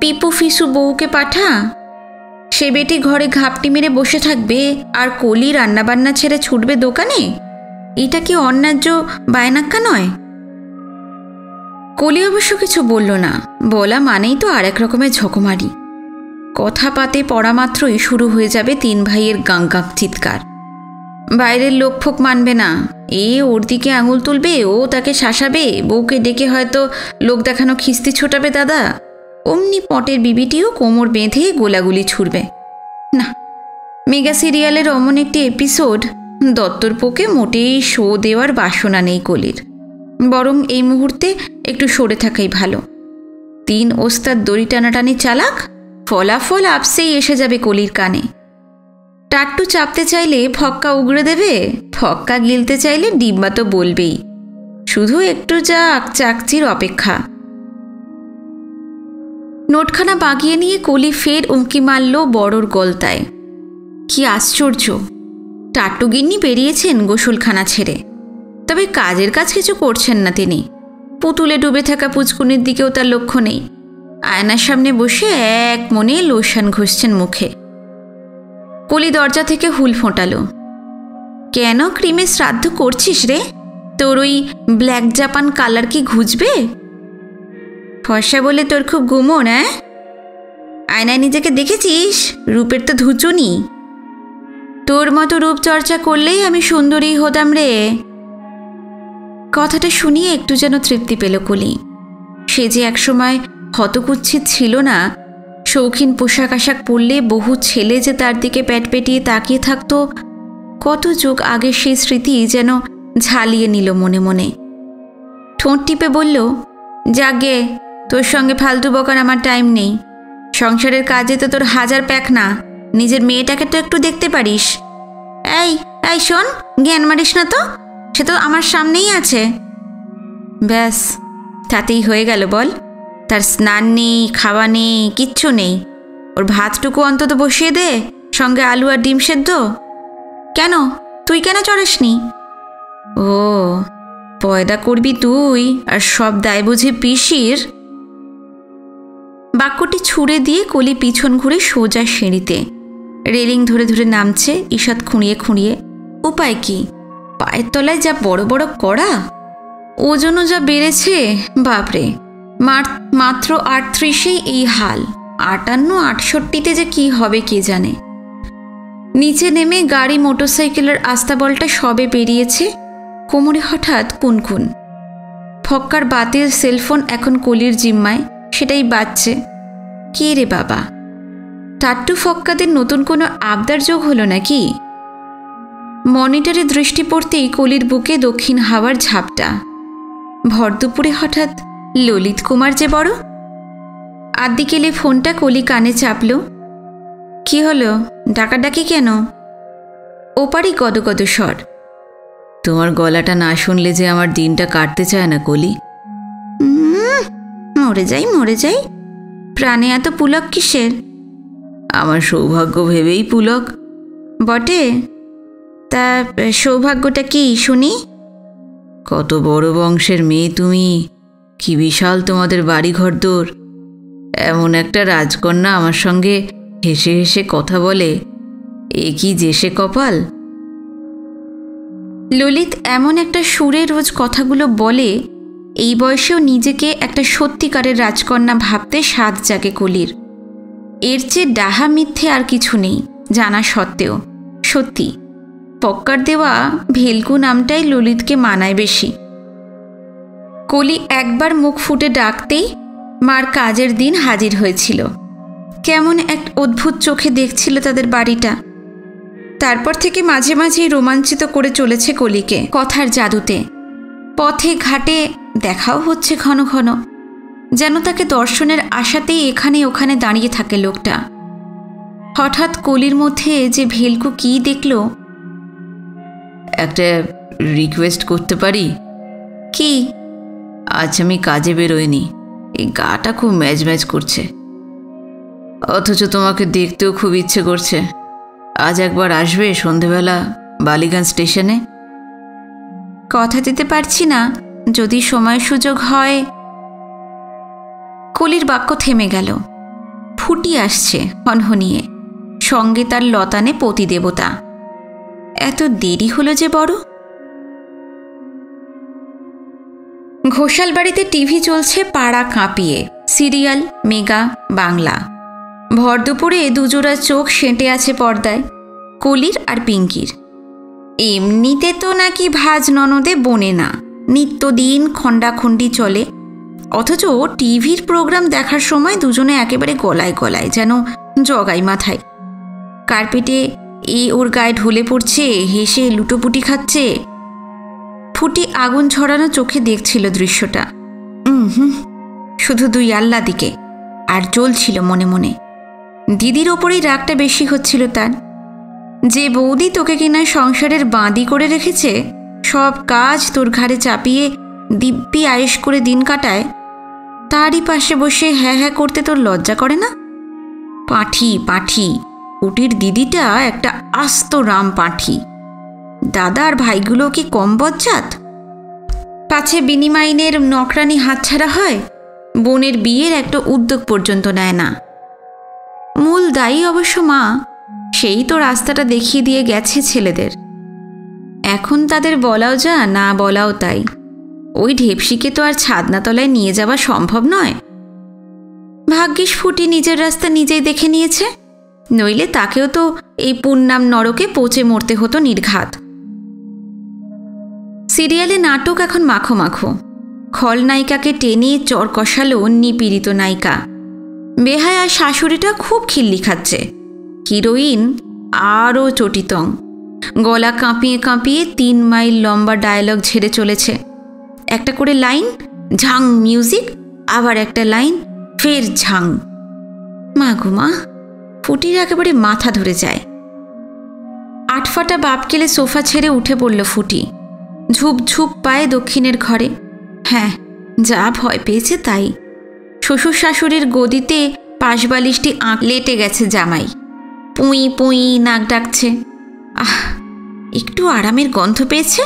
পিপু ফিসু বউকে পাঠা। সে বেটি ঘরে ঘাপটি মেরে বসে থাকবে আর কলি রান্নাবান্না ছেড়ে ছুটবে দোকানে। এটা কি অন্যায্য বায়নাক্কা নয়? কলি অবশ্য কিছু বলল না। বলা মানেই তো আর এক রকমের ঝকমারি। কথা পাতে পড়া মাত্রই শুরু হয়ে যাবে 3 ভাইয়ের গাঁক চিৎকার। বাইরের লোক ফোক মানবে না, এ ওর দিকে আঙুল তুলবে, ও তাকে শাসাবে, বউকে ডেকে হয়তো লোক দেখানো খিস্তি ছোটাবে দাদা। অমনি পটের বিবিটিও কোমর বেঁধে গোলাগুলি ছুড়বে। না, মেগা সিরিয়ালের অমন একটি এপিসোড দত্তর পোকে মোটেই শো দেওয়ার বাসনা নেই কলির। বরং এই মুহূর্তে একটু সরে থাকাই ভালো। 3 ওস্তাদ দড়ি টানাটানি চালাক, ফলাফল আপসেই এসে যাবে কলির কানে। টাট্টু চাপতে চাইলে ফক্কা উগড়ে দেবে, ফক্কা গিলতে চাইলে ডিব্বা তো বলবেই। শুধু একটু চাকচির অপেক্ষা। নোটখানা বাগিয়ে নিয়ে কলি ফের উঁকি মারল বড়র গলতায়। কি আশ্চর্য! টাট্টু গিন্নি বেরিয়েছেন গোসলখানা ছেড়ে, তবে কাজের কাজ কিছু করছেন না তিনি। পুতুলে ডুবে থাকা পুচকুনির দিকেও তার লক্ষ্য নেই। আয়নার সামনে বসে এক মনে লোশন ঘষছেন মুখে। কলি দরজা থেকে হুল ফোঁটালো। কেন ক্রিমে শ্রাদ্ধ করছিস রে? তোর ওই ব্ল্যাক জাপান কালার কি ঘুচবে? ফর্সা বলে তোর খুব গুমন? আয়নায় নিজেকে দেখেছিস? রূপের তো ধুচুনি। তোর মতো রূপচর্চা করলেই আমি সুন্দরী হতাম রে। কথাটা শুনিয়ে একটু যেন তৃপ্তি পেল কলি। সে যে একসময় হতকুচ্ছিত ছিল না। শৌখিন পোশাক আশাক পরলে বহু ছেলে যে তার দিকে প্যাট পেটিয়ে তাকিয়ে থাকতো, কত যুগ আগের সেই স্মৃতি যেন ঝালিয়ে নিল মনে মনে। ঠোঁট টিপে বলল, যাগে, তোর সঙ্গে ফালতু বকার আমার টাইম নেই। সংসারের কাজে তো তোর 1000 প্যাক না, নিজের মেয়েটাকে তো একটু দেখতে পারিস। এই এই শোন, জ্ঞান মারিস না তো, সে তো আমার সামনেই আছে। ব্যাস, তাতেই হয়ে গেল বল? তার স্নান নেই, খাওয়া নেই, কিচ্ছু নেই। ওর ভাতটুকু অন্তত বসিয়ে দে, সঙ্গে আলু আর ডিম সেদ্ধ। কেন, তুই কেন চড়াসনি? ও, পয়দা করবি তুই, আর সব দায় বুঝি পিসির। বাক্যটি ছুঁড়ে দিয়ে কলি পিছন ঘুরে সোজা সিঁড়িতে। রেলিং ধরে ধরে নামছে ঈষৎ খুঁড়িয়ে খুঁড়িয়ে। উপায় কি, পায়ের তলায় যা বড় বড় কড়া, ওজনও যা বেড়েছে, বাপরে। মাত্র 38-এই এই হাল, 58-68-তে যে কি হবে কে জানে। নিচে নেমে গাড়ি মোটরসাইকেলের আস্তাবলটা সবে পেরিয়েছে, কোমরে হঠাৎ কুনকুন। ফক্কার বাতের সেলফোন এখন কলির জিম্মায়, সেটাই বাজছে। কে রে বাবা, টাট্টু ফক্কাদের নতুন কোনো আবদার যোগ হলো নাকি? মনিটরে দৃষ্টি পড়তেই কলির বুকে দক্ষিণ হাওয়ার ঝাপটা। ভর দুপুরে হঠাৎ ললিত কুমার যে বড়। আদ্যিকেলে ফোনটা কলি কানে চাপল। কি হলো, ডাকাডাকি কেন? ওপারই গদগদ স্বর। তোমার গলাটা না শুনলে যে আমার দিনটা কাটতে চায় না কলি। মরে যাই, প্রাণে এত পুলক কিসের? আমার সৌভাগ্য ভেবেই পুলক। বটে, তা সৌভাগ্যটা কি শুনি? কত বড় বংশের মেয়ে তুমি, কি বিশাল তোমাদের বাড়িঘর দোর। এমন একটা রাজকন্যা আমার সঙ্গে হেসে হেসে কথা বলে, এ কি যে সে কপাল। ললিত এমন একটা সুরে রোজ কথাগুলো বলে, এই বয়সেও নিজেকে একটা সত্যিকারের রাজকন্যা ভাবতে স্বাদ জাগে কলির। এর চেয়ে ডাহা মিথ্যে আর কিছু নেই জানা সত্ত্বেও। সত্যি পক্কার দেওয়া ভেলকু নামটাই ললিতকে মানায় বেশি। কলি একবার মুখ ফুটে ডাকতেই মার কাজের দিন হাজির হয়েছিল। কেমন এক অদ্ভুত চোখে দেখছিল তাদের বাড়িটা। তারপর থেকে মাঝে মাঝেই রোমাঞ্চিত করে চলেছে কলিকে কথার জাদুতে। পথে ঘাটে দেখাও হচ্ছে ঘন ঘন, যেন তাকে দর্শনের আশাতেই এখানে ওখানে দাঁড়িয়ে থাকে লোকটা। হঠাৎ কলির মধ্যে যে ভেলকু কি দেখল। একটা রিকোয়েস্ট করতে পারি? কি? আজ আমি কাজে বেরোইনি, এই গাটা খুব ম্যাজ করছে, অথচ তোমাকে দেখতেও খুব ইচ্ছে করছে। আজ একবার আসবে সন্ধেবেলা বালিগঞ্জ স্টেশনে? কথা দিতে পারছি না, যদি সময় সুযোগ হয়। কলির বাক্য থেমে গেল। ফুটি আসছে হনহনিয়ে, সঙ্গে তার লতানে পতিদেবতা। এত দেরি হলো যে বড়। ঘোষাল বাড়িতে টিভি চলছে পাড়া কাঁপিয়ে, সিরিয়াল মেগা বাংলা। ভর দুপুরে দুজোড়া চোখ সেঁটে আছে পর্দায়, কলির আর পিঙ্কির। এমনিতে তো নাকি ভাজ ননদে বনে না, নিত্যদিন খণ্ডাখণ্ডি চলে, অথচ টিভির প্রোগ্রাম দেখার সময় দুজনে একেবারে গলায় গলায়, যেন জগাই মাথায়। কার্পেটে ওর গায়ে ঢলে পড়ছে, হেসে লুটোপুটি খাচ্ছে। ফুটি আগুন ছড়ানো চোখে দেখছিল দৃশ্যটা। শুধু দুই আল্লা দিকে, আর জ্বলছিল মনে মনে। দিদির ওপরেই রাগটা বেশি হচ্ছিল তার। যে বৌদি তোকে কিনা সংসারের বাঁদি করে রেখেছে, সব কাজ তোর ঘাড়ে চাপিয়ে দিব্যি আয়েশ করে দিন কাটায়, তারই পাশে বসে হ্যাঁ হ্যাঁ করতে তোর লজ্জা করে না? পাঁঠি পাঁঠি, ফুটির দিদিটা একটা আস্ত রাম পাঁঠি। দাদার ভাইগুলো কি কম বজ্জাত? পাছে বিনিমাইনের নকরানি হাতছাড়া হয়, বোনের বিয়ের একটা উদ্যোগ পর্যন্ত নেয় না। মূল দায়ী অবশ্য মা, সেই তো রাস্তাটা দেখিয়ে দিয়ে গেছে ছেলেদের। এখন তাদের বলাও যা, না বলাও তাই। ওই ঢেপসিকে তো আর ছাদনাতলায় নিয়ে যাওয়া সম্ভব নয়। ভাগ্যিস ফুটি নিজের রাস্তা নিজেই দেখে নিয়েছে, নইলে তাকেও তো এই পুণ্যাম নরকে পচে মরতে হতো নির্ঘাত। সিরিয়ালে নাটক এখন মাখো মাখো। খলনায়িকাকে টেনে চর কষালো নিপীড়িত নায়িকা। বেহায়া শাশুড়িটা খুব খিল্লি খাচ্ছে, হিরোইন আরও চটিতং। গলা কাঁপিয়ে কাঁপিয়ে 3 মাইল লম্বা ডায়লগ ঝেড়ে চলেছে। একটা করে লাইন, ঝাং মিউজিক, আবার একটা লাইন, ফের ঝাং। মা গো মা, ফুটির একেবারে মাথা ধরে যায়। আটফাটা বাপকেলে সোফা ছেড়ে উঠে পড়ল ফুটি। ঝুপ ঝুপ পায়ে দক্ষিণের ঘরে। হ্যাঁ, যা ভয় পেয়েছে তাই। শ্বশুর শাশুড়ির গদিতে পাশবালিশটি লেটে গেছে জামাই। পুঁই পুঁই নাক ডাকছে। আহ, একটু আরামের গন্ধ পেয়েছে,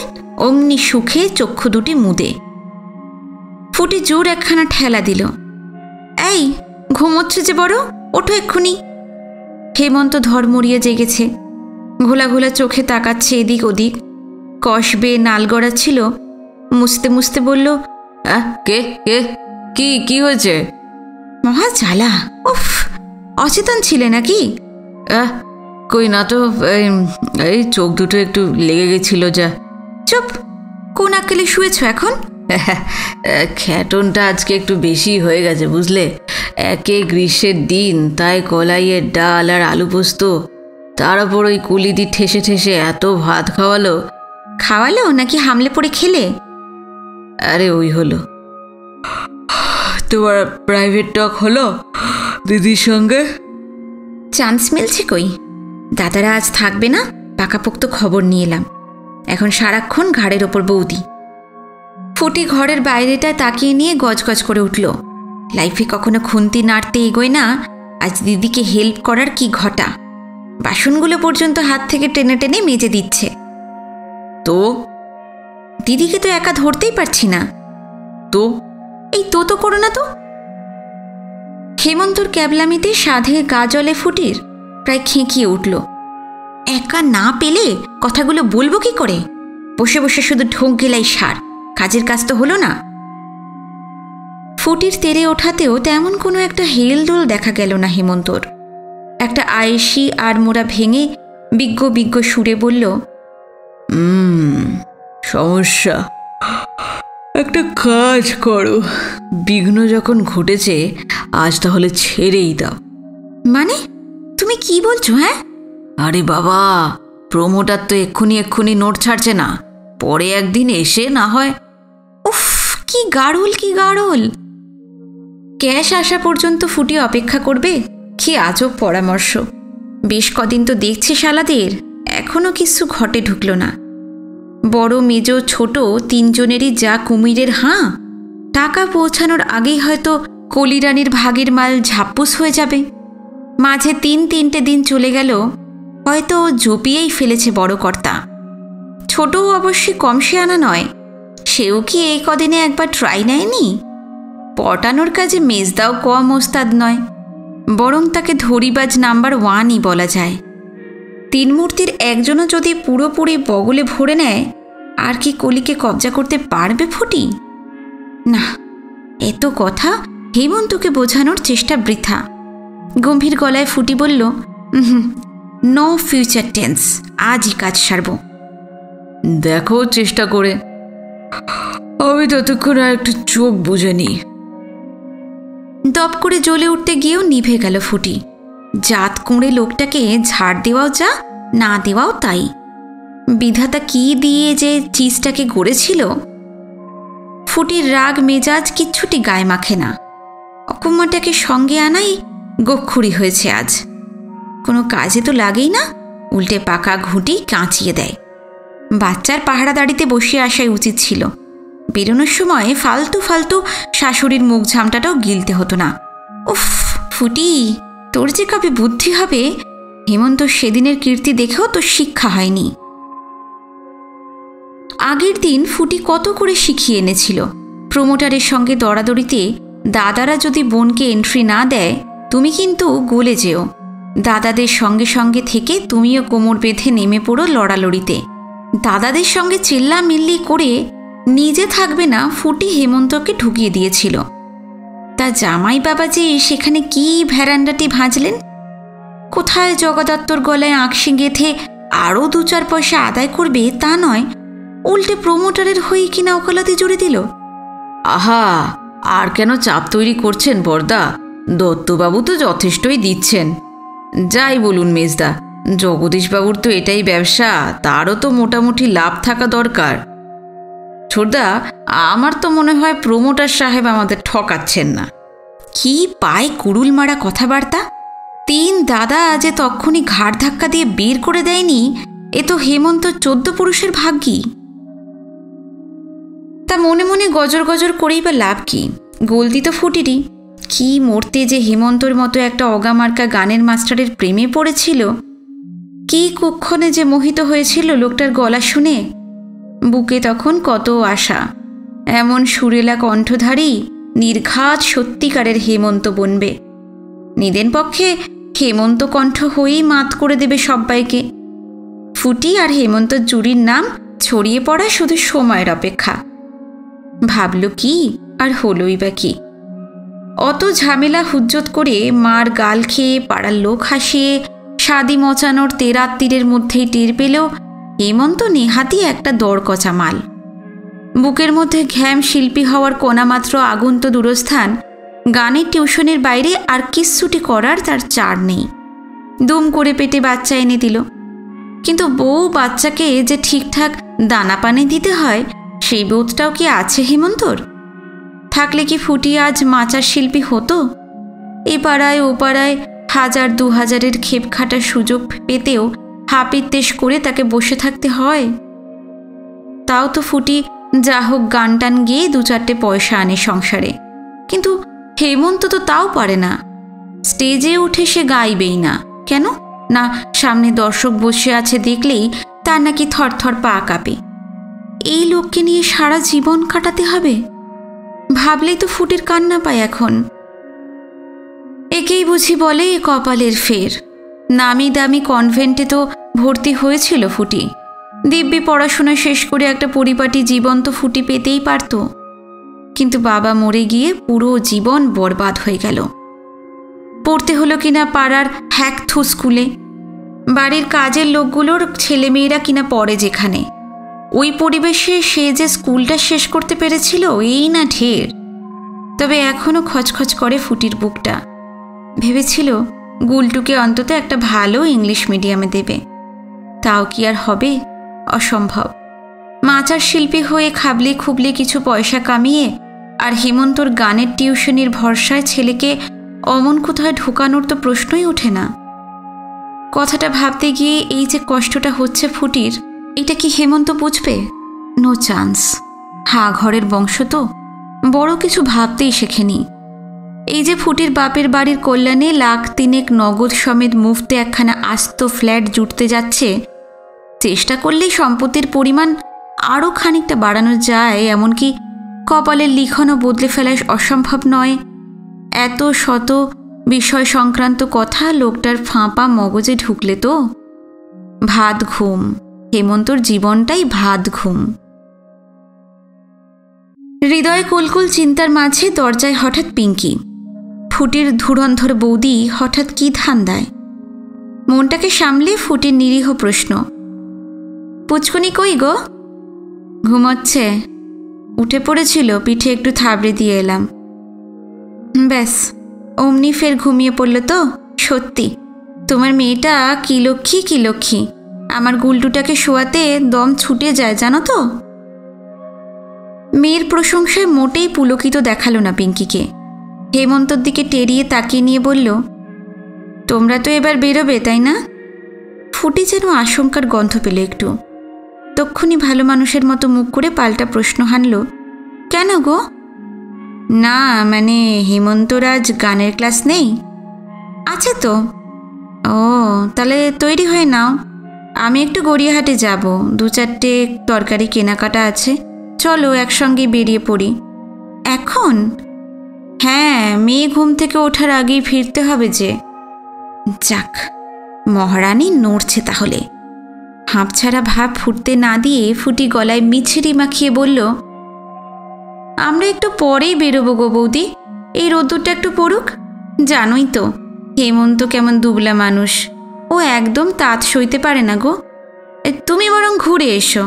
অমনি সুখে চক্ষু দুটি মুদে। ফুটি জোর একখানা ঠেলা দিল। এই ঘুমোচ্ছে যে বড়, ওঠো এক্ষুনি। হেমন্ত ধর্মরিয়ে জেগেছে, ঘোলা ঘোলা চোখে তাকাচ্ছে এদিক ওদিক, কষ বেয়ে নাল গড়াচ্ছিল। মুছতে মুছতে বলল, কে কে কি কি হয়েছে? মহা জ্বালা, উফ, অচেতন ছিলে নাকি? কই না তো, এই চোখ দুটো একটু লেগে গেছিল যা। চুপ, কোন আক্কেলে শুয়েছ এখন? খ্যাটনটা আজকে একটু বেশি হয়ে গেছে বুঝলে। একে গ্রীষ্মের দিন, তাই কলাইয়ের ডাল আর আলু পোস্ত, তার ওপর ওই কুলিদি ঠেসে ঠেসে এত ভাত খাওয়ালো। খাওয়ালো নাকি হামলে পড়ে খেলে? আরে ওই হলো। তোমার প্রাইভেট টক হলো দিদির সঙ্গে? চান্স মিলছে কই? দাদারা আজ থাকবে না, পাকাপোক্ত খবর নিয়ে এলাম। এখন সারাক্ষণ ঘাড়ের ওপর বৌদি। ফুটি ঘরের বাইরেটায় তাকিয়ে নিয়ে গজগজ করে উঠল। লাইফে কখনো খুন্তি নাড়তে এগোয় না, আজ দিদিকে হেল্প করার কি ঘটা। বাসনগুলো পর্যন্ত হাত থেকে টেনে টেনে মেজে দিচ্ছে। তো দিদিকে তো একা ধরতেই পারছি না। তো এই তো করো না তো। হেমন্তর ক্যাবলামিতে সাধে গা জলে ফুটির প্রায় খেঁকিয়ে উঠল। একা না পেলে কথাগুলো বলবো কি করে? বসে বসে শুধু ঢোক গেলাই সার, কাজের কাজ তো হলো না। ফুটির তেরে ওঠাতেও তেমন কোনো একটা হেলদোল দেখা গেল না হেমন্তর। একটা আয়েসি আর মোড়া ভেঙে বিজ্ঞ বিজ্ঞ সুরে বলল, সমস্যা। একটা কাজ করো, বিঘ্ন যখন ঘটেছে আজ তাহলে ছেড়েই দাও। মানে তুমি কি বলছো? হ্যাঁ, আরে বাবা, প্রমোটার তো এক্ষুনি নোট ছাড়ছে না, পরে একদিন এসে না হয়। উফ, কি গাড়ল কি গাড়ল! ক্যাশ আসা পর্যন্ত ফুটি অপেক্ষা করবে? কি আজব পরামর্শ। বেশ কদিন তো দেখছি শালাদের, এখনো কিছু ঘটে ঢুকল না। বড় মেজ ছোট তিনজনেরই যা কুমিরের হাঁ, টাকা পৌঁছানোর আগেই হয়তো কলিরানির ভাগের মাল ঝাপ্পুস হয়ে যাবে। মাঝে তিনটে দিন চলে গেল, হয়তো জপিয়েই ফেলেছে বড় কর্তা। ছোটও অবশ্যই কম শেয়ানা নয়, সেও কি এই কদিনে একবার ট্রাই নেয়নি? পটানোর কাজে মেজদাও কম ওস্তাদ নয়, বরং তাকে ধরিবাজ নাম্বার 1ই বলা যায়। তিন মূর্তির একজনও যদি পুরোপুরি বগলে ভরে নেয়, আর কি কলিকে কবজা করতে পারবে ফুটি? না, এত কথা হেমন্তকে বোঝানোর চেষ্টা বৃথা। গম্ভীর গলায় ফুটি বলল, নো ফিউচার টেন্স, আজই কাজ সারব। দেখো চেষ্টা করে, আমি ততক্ষণ আর একটু চোখ বুঝে নি। দপ করে জ্বলে উঠতে গিয়েও নিভে গেল ফুটি। জাত কুঁড়ে লোকটাকে ঝাড় দেওয়াও যা, না দেওয়াও তাই। বিধাতা কি দিয়ে যে চিজটাকে গড়েছিল। ফুটির রাগ মেজাজ কিচ্ছুটি গায়ে মাখে না। অকুমাটাকে সঙ্গে আনাই গোক্ষুরি হয়েছে আজ। কোনো কাজে তো লাগেই না, উল্টে পাকা ঘুঁটি কাঁচিয়ে দেয়। বাচ্চার পাহারাদারিতে বসে আসাই উচিত ছিল। বেরোনোর সময় ফালতু ফালতু শাশুড়ির মুখ ঝামটাটাও গিলতে হতো না। উফ ফুটি, তোর যে কবে বুদ্ধি হবে! হেমন্ত সেদিনের কীর্তি দেখেও তো শিক্ষা হয়নি। আগের দিন ফুটি কত করে শিখিয়ে এনেছিল। প্রমোটারের সঙ্গে দরাদরিতে দাদারা যদি বোনকে এন্ট্রি না দেয়, তুমি কিন্তু গলে যেও। দাদাদের সঙ্গে সঙ্গে থেকে তুমিও কোমর বেঁধে নেমে পড়ো লড়ালড়িতে। দাদাদের সঙ্গে চিল্লামিল্লি করে নিজে থাকবে না, ফুটি হেমন্তকে ঢুকিয়ে দিয়েছিল। তা জামাই বাবা যে সেখানে কি ভ্যারান্ডাটি ভাঁজলেন? কোথায় জগদত্তর গলায় আঁকশি গেঁথে আরও 2-4 পয়সা আদায় করবে তা নয়, উল্টে প্রমোটারের হয়ে কিনা ওকালতি জুড়ে দিল। আহা, আর কেন চাপ তৈরি করছেন বর্দা? দত্তবাবু তো যথেষ্টই দিচ্ছেন। যাই বলুন মেজদা, জগদীশবাবুর তো এটাই ব্যবসা, তারও তো মোটামুটি লাভ থাকা দরকার। ছোটদা, আমার তো মনে হয় প্রমোটার সাহেব আমাদের ঠকাচ্ছেন না। কি পায় কুড়ুল মারা কথাবার্তা! 3 দাদা আজে তক্ষুনি ঘাড় ধাক্কা দিয়ে বের করে দেয়নি, এ তো হেমন্ত 14 পুরুষের ভাগ্যি। তা মনে মনে গজর গজর করেই বা লাভ কি? গলতি তো ফুটিরই। কি মরতে যে হেমন্তর মতো একটা অগামার্কা গানের মাস্টারের প্রেমে পড়েছিল! কি কুক্ষণে যে মোহিত হয়েছিল লোকটার গলা শুনে! বুকে তখন কত আশা, এমন সুরেলা কণ্ঠধারী নির্ঘাত সত্যিকারের হেমন্ত বনবে। নিদেন পক্ষে হেমন্ত কণ্ঠ হয়েই মাত করে দেবে সব্বাইকে। ফুটি আর হেমন্ত জুরির নাম ছড়িয়ে পড়া শুধু সময়ের অপেক্ষা। ভাবল কি আর হলোই বা কি। অত ঝামেলা হুজ্জত করে মার গাল খেয়ে পাড়ার লোক হাসিয়ে শাদি মচানোর তেরাত্তিরের মধ্যেই টের পেল হেমন্ত নেহাতি একটা দরকচা মাল। বুকের মধ্যে ঘ্যাম শিল্পী হওয়ার কোনামাত্র আগুন তো দূরস্থান, গানের টিউশনের বাইরে আর কিচ্ছুটি করার তার চার নেই। দুম করে পেটে বাচ্চা এনে দিল, কিন্তু বউ বাচ্চাকে যে ঠিকঠাক দানা পানি দিতে হয় সেই বোধটাও কি আছে হেমন্তর? থাকলে কি ফুটি আজ মাচার শিল্পী হতো? এ পাড়ায় ও পাড়ায় 1000-2000 খেপ খাটার সুযোগ পেতেও হাপিত্তেশ করে তাকে বসে থাকতে হয়। তাও তো ফুটি যা হোক গান টান গিয়ে 2-4টে পয়সা আনে সংসারে, কিন্তু হেমন্ত তো তাও পারে না। স্টেজে উঠে সে গাইবেই না। কেন না? সামনে দর্শক বসে আছে দেখলেই তার নাকি থরথর পা কাঁপে। এই লোককে নিয়ে সারা জীবন কাটাতে হবে? ভাবলেই তো ফুটির কান্না পায় এখন। একেই বুঝি বলে কপালের ফের। নামি দামি কনভেন্টে তো ভর্তি হয়েছিল ফুটি। দিব্যি পড়াশোনা শেষ করে একটা পরিপাটি জীবন তো ফুটি পেতেই পারত, কিন্তু বাবা মরে গিয়ে পুরো জীবন বরবাদ হয়ে গেল। পড়তে হলো কিনা পাড়ার হ্যাকথু স্কুলে। বাড়ির কাজের লোকগুলোর ছেলেমেয়েরা কিনা পড়ে যেখানে, ওই পরিবেশে সে যে স্কুলটা শেষ করতে পেরেছিল এই না ঢের। তবে এখনও খচখচ করে ফুটির বুকটা। ভেবেছিল গুলটুকে অন্তত একটা ভালো ইংলিশ মিডিয়ামে দেবে। তাও কি আর হবে? অসম্ভব। মাচার শিল্পী হয়ে খাবলি খুবলি কিছু পয়সা কামিয়ে আর হেমন্তর গানের টিউশনির ভরসায় ছেলেকে অমন কোথায় ঢোকানোর তো প্রশ্নই ওঠে না। কথাটা ভাবতে গিয়ে এই যে কষ্টটা হচ্ছে ফুটির, এটা কি হেমন্ত বুঝবে? No chance. হা ঘরের বংশ তো, বড় কিছু ভাবতেই শেখেনি। এই যে ফুটির বাপের বাড়ির কল্যাণে 1,03,000 নগদ সমেত মুফতে একখানা আস্ত ফ্ল্যাট জুটতে যাচ্ছে, চেষ্টা করলেই সম্পত্তির পরিমাণ আরও খানিকটা বাড়ানো যায়। এমনকি কপালের লিখনও বদলে ফেলা অসম্ভব নয়। এত শত বিষয় সংক্রান্ত কথা লোকটার ফাঁপা মগজে ঢুকলে তো ভাত ঘুম। হেমন্তর জীবনটাই ভাত ঘুম। হৃদয়ে কুলকুল চিন্তার মাঝে দরজায় হঠাৎ পিঙ্কি। ফুটির ধুরন্ধর বৌদি হঠাৎ কি ধান্দায়? মনটাকে সামলে ফুটির নিরীহ প্রশ্ন, পুচকুনি কই গো? ঘুমোচ্ছে। উঠে পড়েছিল, পিঠে একটু থাবড়ে দিয়ে এলাম। ব্যাস, অমনি ফের ঘুমিয়ে পড়ল তো। সত্যি তোমার মেয়েটা কি লক্ষ্মী কি লক্ষ্মী। আমার গুলটুটাকে শোয়াতে দম ছুটে যায় জানো তো। মেয়ের প্রশংসায় মোটেই পুলকিত দেখালো না পিঙ্কিকে। হেমন্তর দিকে টেরিয়ে তাকিয়ে নিয়ে বলল, তোমরা তো এবার বেরোবে তাই না? ফুটি যেন আশঙ্কার গন্ধ পেল একটু। তক্ষুনি ভালো মানুষের মতো মুখ করে পাল্টা প্রশ্ন হানল, কেন গো? না মানে হেমন্তরাজ গানের ক্লাস নেই? আছে তো। ও তাহলে তৈরি হয়ে নাও, আমি একটু গড়িয়াহাটে যাব, 2-4টে তরকারি কেনাকাটা আছে, চলো একসঙ্গে বেরিয়ে পড়ি। এখন? হ্যাঁ, মেয়ে ঘুম থেকে ওঠার আগেই ফিরতে হবে যে। যাক, মহারানী নড়ছে তাহলে। হাঁপছাড়া ভাব ফুটতে না দিয়ে ফুটি গলায় মিছরি মাখিয়ে বলল, আমরা একটু পরেই বেরোবো গো বৌদি, এই রোদ্দুরটা একটু পড়ুক। জানোই তো হেমন্ত কেমন দুবলা মানুষ, ও একদম তাঁত সইতে পারে না গো। তুমি বরং ঘুরে এসো।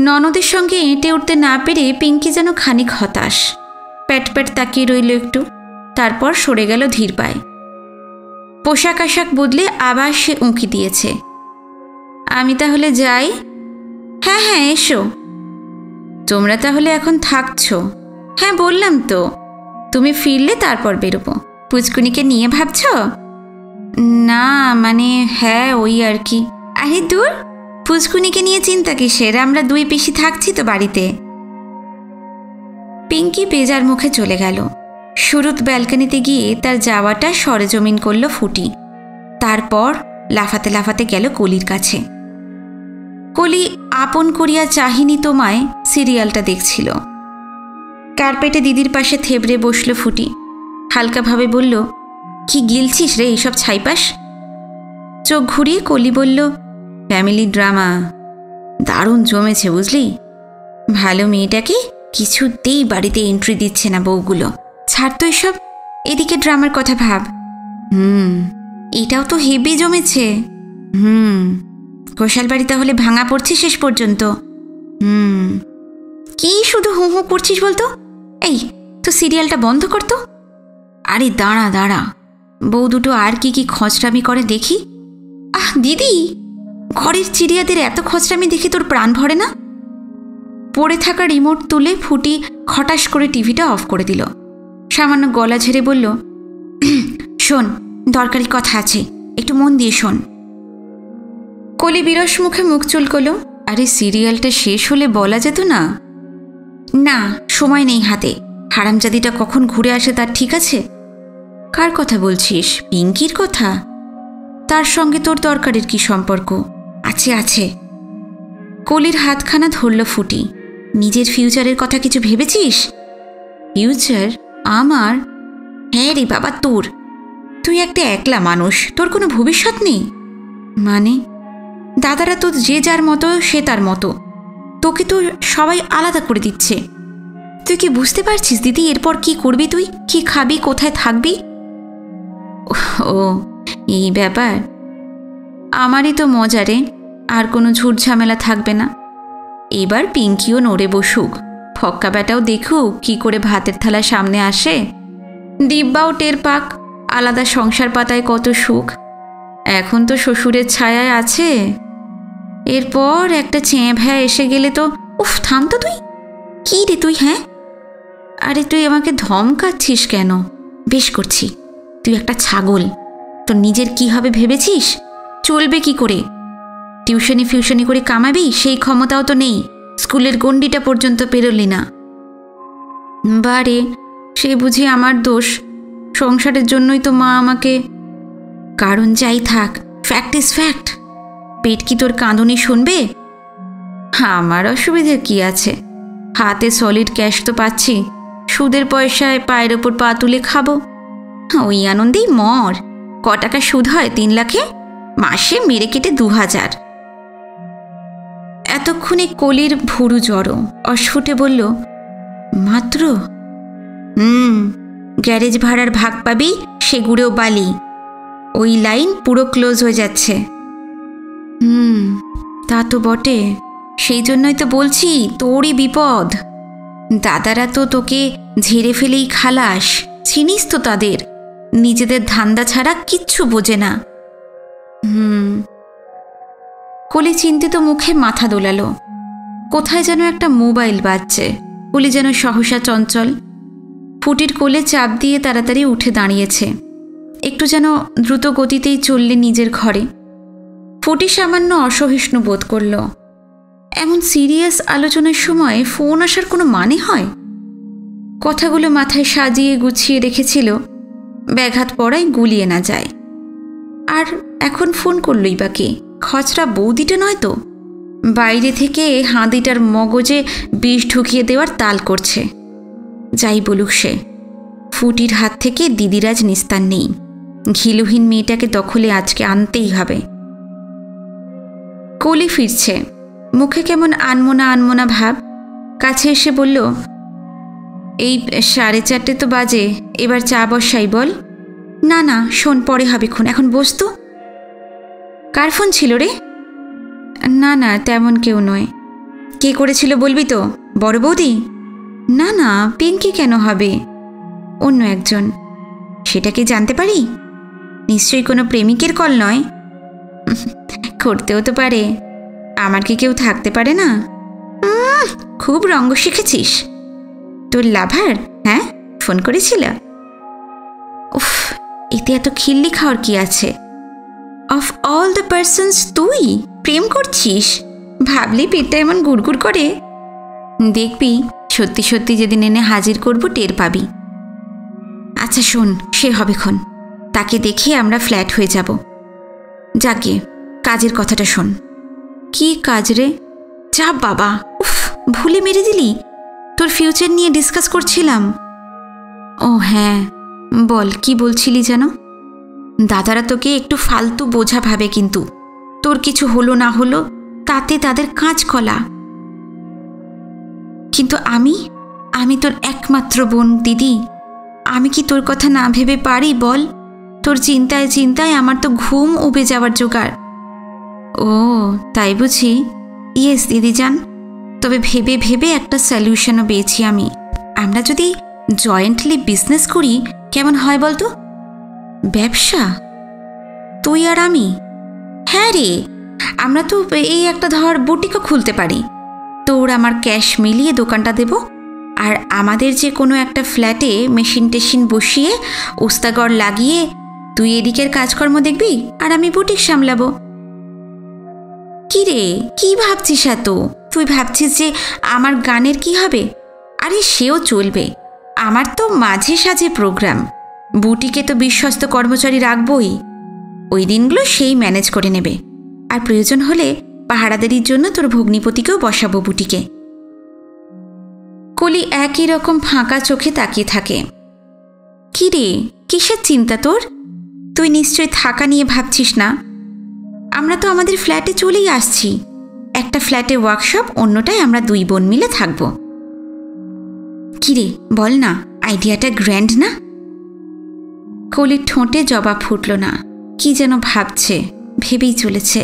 ননদের সঙ্গে এঁটে উঠতে না পেরে পিঙ্কি যেন খানিক হতাশ। প্যাট প্যাট তাকিয়ে রইল একটু, তারপর সরে গেল ধীর পায়ে। পোশাক আশাক বদলে আবার সে উঁকি দিয়েছে। আমি তাহলে যাই? হ্যাঁ হ্যাঁ এসো। তোমরা তাহলে এখন থাকছো? হ্যাঁ বললাম তো, তুমি ফিরলে তারপর বেরোবো। পুচকুনিকে নিয়ে ভাবছ? না মানে হ্যাঁ ওই আর কি। আরে দূর, পুচকুনিকে নিয়ে চিন্তা কিসের, আমরা 2 পিসি থাকছি তো বাড়িতে। পিঙ্কি বেজার মুখে চলে গেল। শুরুত ব্যালকনিতে গিয়ে তার যাওয়াটা সরেজমিন করল ফুটি। তারপর লাফাতে লাফাতে গেল কলির কাছে। কলি আপন করিয়া চাহিনি তোমায় সিরিয়ালটা দেখছিল। কার্পেটে দিদির পাশে থেবড়ে বসল ফুটি। হালকাভাবে বলল, কি গিলছিস রে এইসব ছাইপাস? চোখ ঘুরিয়ে কলি বলল, ফ্যামিলি ড্রামা দারুণ জমেছে বুঝলি। ভালো মেয়েটাকে কিছুতেই বাড়িতে এন্ট্রি দিচ্ছে না বউগুলো। ছাড় তো এসব, এদিকে ড্রামার কথা ভাব। এটাও তো হেভি জমেছে। ঘোষাল বাড়ি তাহলে ভাঙা পড়ছে শেষ পর্যন্ত। কি শুধু হু হু করছিস বলতো? এই তো সিরিয়ালটা বন্ধ করতো। আরে দাঁড়া দাঁড়া, বউ দুটো আর কি কি খচরামি করে দেখি। আহ দিদি, ঘরের চিড়িয়াদের এত খচরামি দেখে তোর প্রাণ ভরে না? পড়ে থাকা রিমোট তুলে ফুটি খটাস করে টিভিটা অফ করে দিল। সামান্য গলা ঝেড়ে বলল, শোন, দরকারি কথা আছে, একটু মন দিয়ে শোন। কলি বিরস মুখে মুখ চুলকল। আরে সিরিয়ালটা শেষ হলে বলা যেত না? না, সময় নেই হাতে। হারামজাদিটা কখন ঘুরে আসে তার ঠিক আছে। কার কথা বলছিস? পিঙ্কির কথা? তার সঙ্গে তোর দরকারের কি সম্পর্ক? আছে আছে। কলির হাতখানা ধরল ফুটি। নিজের ফিউচারের কথা কিছু ভেবেছিস? ফিউচার আমার? হ্যাঁ রে বাবা, তোর। তুই একটা একলা মানুষ, তোর কোনো ভবিষ্যৎ নেই। মানে দাদারা তো যে যার মতো সে তার মতো, তোকে তো সবাই আলাদা করে দিচ্ছে। তুই কি বুঝতে পারছিস দিদি এরপর কি করবি? তুই কি খাবি, কোথায় থাকবি? ও এই ব্যাপার, আমারই তো মজা রে। আর কোনো ঝুট ঝামেলা থাকবে না। এবার পিঙ্কিও নড়ে বসুক, ফক্কা ব্যাটাও দেখুক কি করে ভাতের থালা সামনে আসে। দিব্যাও টের পাক আলাদা সংসার পাতায় কত সুখ। এখন তো শ্বশুরের ছায়ায় আছে, এরপর একটা চেঁ ভ্যা এসে গেলে তো উফ। থাম তো তুই। কি রে তুই? হ্যাঁ, আরে তুই আমাকে ধমকাচ্ছিস কেন? বেশ করছি, তুই একটা ছাগল। তোর নিজের কি হবে ভেবেছিস? চলবে কি করে? টিউশনি ফিউশনি করে কামাবি সেই ক্ষমতাও তো নেই। স্কুলের গণ্ডিটা পর্যন্ত পেরোলি না। বারে, সে বুঝি আমার দোষ? সংসারের জন্যই তো মা আমাকে। কারণ যাই থাক, ফ্যাক্ট ইজ ফ্যাক্ট। পেট কি তোর কাঁদুনি শুনবে? আমার অসুবিধে কি আছে? হাতে সলিড ক্যাশ তো পাচ্ছি, সুদের পয়সায় পায়ের ওপর পা তুলে খাবো। ওই আনন্দেই মর। ক টাকা সুদ হয় 3 লাখে? মাসে মেরে কেটে 2000। এতক্ষণে কলির ভুরু জড়ো, অস্ফুটে বলল, মাত্র? গ্যারেজ ভাড়ার ভাগ পাবি, সেগুড়েও বালি। ওই লাইন পুরো ক্লোজ হয়ে যাচ্ছে। তা তো বটে, সেই জন্যই তো বলছি তোরই বিপদ। দাদারা তো তোকে ঝেড়ে ফেলেই খালাস। চিনিস তো তাদের, নিজেদের ধান্দা ছাড়া কিচ্ছু বোঝে না। কলি চিন্তিত মুখে মাথা দোলালো। কোথায় যেন একটা মোবাইল বাজছে। কলি যেন সহসা চঞ্চল। ফুটির কোলে চাপ দিয়ে তাড়াতাড়ি উঠে দাঁড়িয়েছে। একটু যেন দ্রুত গতিতেই চললে নিজের ঘরে। ফুটি সামান্য অসহিষ্ণু বোধ করল। এমন সিরিয়াস আলোচনার সময় ফোন আসার কোনো মানে হয়? কথাগুলো মাথায় সাজিয়ে গুছিয়ে রেখেছিল, ব্যাঘাত পড়ায় গুলিয়ে না যায়। আর এখন ফোন করলই বা কে? খচরা বৌদিটা নয় তো? বাইরে থেকে হাঁদিটার মগজে বিষ ঢুকিয়ে দেওয়ার তাল করছে। যাই বলুক সে, ফুটির হাত থেকে দিদিরাজ নিস্তার নেই। ঘিলুহীন মেয়েটাকে দখলে আজকে আনতেই হবে। কলি ফিরছে, মুখে কেমন আনমোনা আনমোনা ভাব। কাছে এসে বলল, এই 4:30 তো বাজে, এবার চা বসাই বল। না না শোন, পরে হবে খুন, এখন বস তো। কার ফোন ছিল রে? না না তেমন কেউ নয়। কে করেছিল বলবি তো? বড় বৌদি? না না, পিঙ্কি কেন হবে? অন্য একজন। সেটা কি জানতে পারি? নিশ্চয়ই কোনো প্রেমিকের কল নয়। করতেও তো পারে, আমার কি কেউ থাকতে পারে না? খুব রঙ্গ শিখেছিস। তোর লাভার? হ্যাঁ, ফোন করেছিল? উফ, এতে এত খিল্লি খাওয়ার কি আছে? অফ অল দ্য পার্সনস তুই প্রেম করছিস? ভাবলি পেটটা এমন গুড়গুড় করে? দেখবি সত্যি সত্যি যেদিন এনে হাজির করব টের পাবি। আচ্ছা শোন, সে হবেক্ষণ। তাকে দেখে আমরা ফ্ল্যাট হয়ে যাব। যাকে কাজের কথাটা শোন। কি কাজ রে? যা বাবা, উফ, ভুলে মেরে দিলি। তোর ফিউচার নিয়ে ডিসকাস করছিলাম। ও হ্যাঁ, বল কি বলছিলি যেন? দাদারা তোকে একটু ফালতু বোঝা ভাবে, কিন্তু তোর কিছু হলো না হলো তাতে তাদের কাঁচকলা। কিন্তু আমি তোর একমাত্র বোন দিদি, আমি কি তোর কথা না ভেবে পারি বল? তোর চিন্তায় চিন্তায় আমার তো ঘুম উবে যাওয়ার জোগাড়। ও তাই বুঝি? ইয়েস দিদি যান, তবে ভেবে ভেবে একটা সলিউশনও পেয়েছি আমি। আমরা যদি জয়েন্টলি বিজনেস করি কেমন হয় বলতো? ব্যবসা? তুই আর আমি? হ্যাঁ রে, আমরা তো এই একটা ধর বুটিকও খুলতে পারি। তোর আমার ক্যাশ মিলিয়ে দোকানটা দেব, আর আমাদের যে কোনো একটা ফ্ল্যাটে মেশিন টেশিন বসিয়ে ওস্তাগর লাগিয়ে তুই এদিকের কাজকর্ম দেখবি আর আমি বুটিক সামলাবো। কি রে, কি ভাবছিস এত? তুই ভাবছিস যে আমার গানের কি হবে? আরে সেও চলবে, আমার তো মাঝে সাঝে প্রোগ্রাম। বুটিকে তো বিশ্বস্ত কর্মচারী রাখবই, ওই দিনগুলো সেই ম্যানেজ করে নেবে। আর প্রয়োজন হলে পাহারাদারির জন্য তোর ভগ্নিপতিকেও বসাবো বুটিকে। কলি একই রকম ফাঁকা চোখে তাকিয়ে থাকে। কি রে, কিসের চিন্তা তোর? তুই নিশ্চয়ই থাকা নিয়ে ভাবছিস না? আমরা তো আমাদের ফ্ল্যাটে চলেই আসছি। একটা ফ্ল্যাটে ওয়ার্কশপ, অন্যটায় আমরা দুই বোন মিলে থাকব। কি রে বল না, আইডিয়াটা গ্র্যান্ড না? কলির ঠোঁটে জবাব ফুটল না, কি যেন ভাবছে, ভেবেই চলেছে।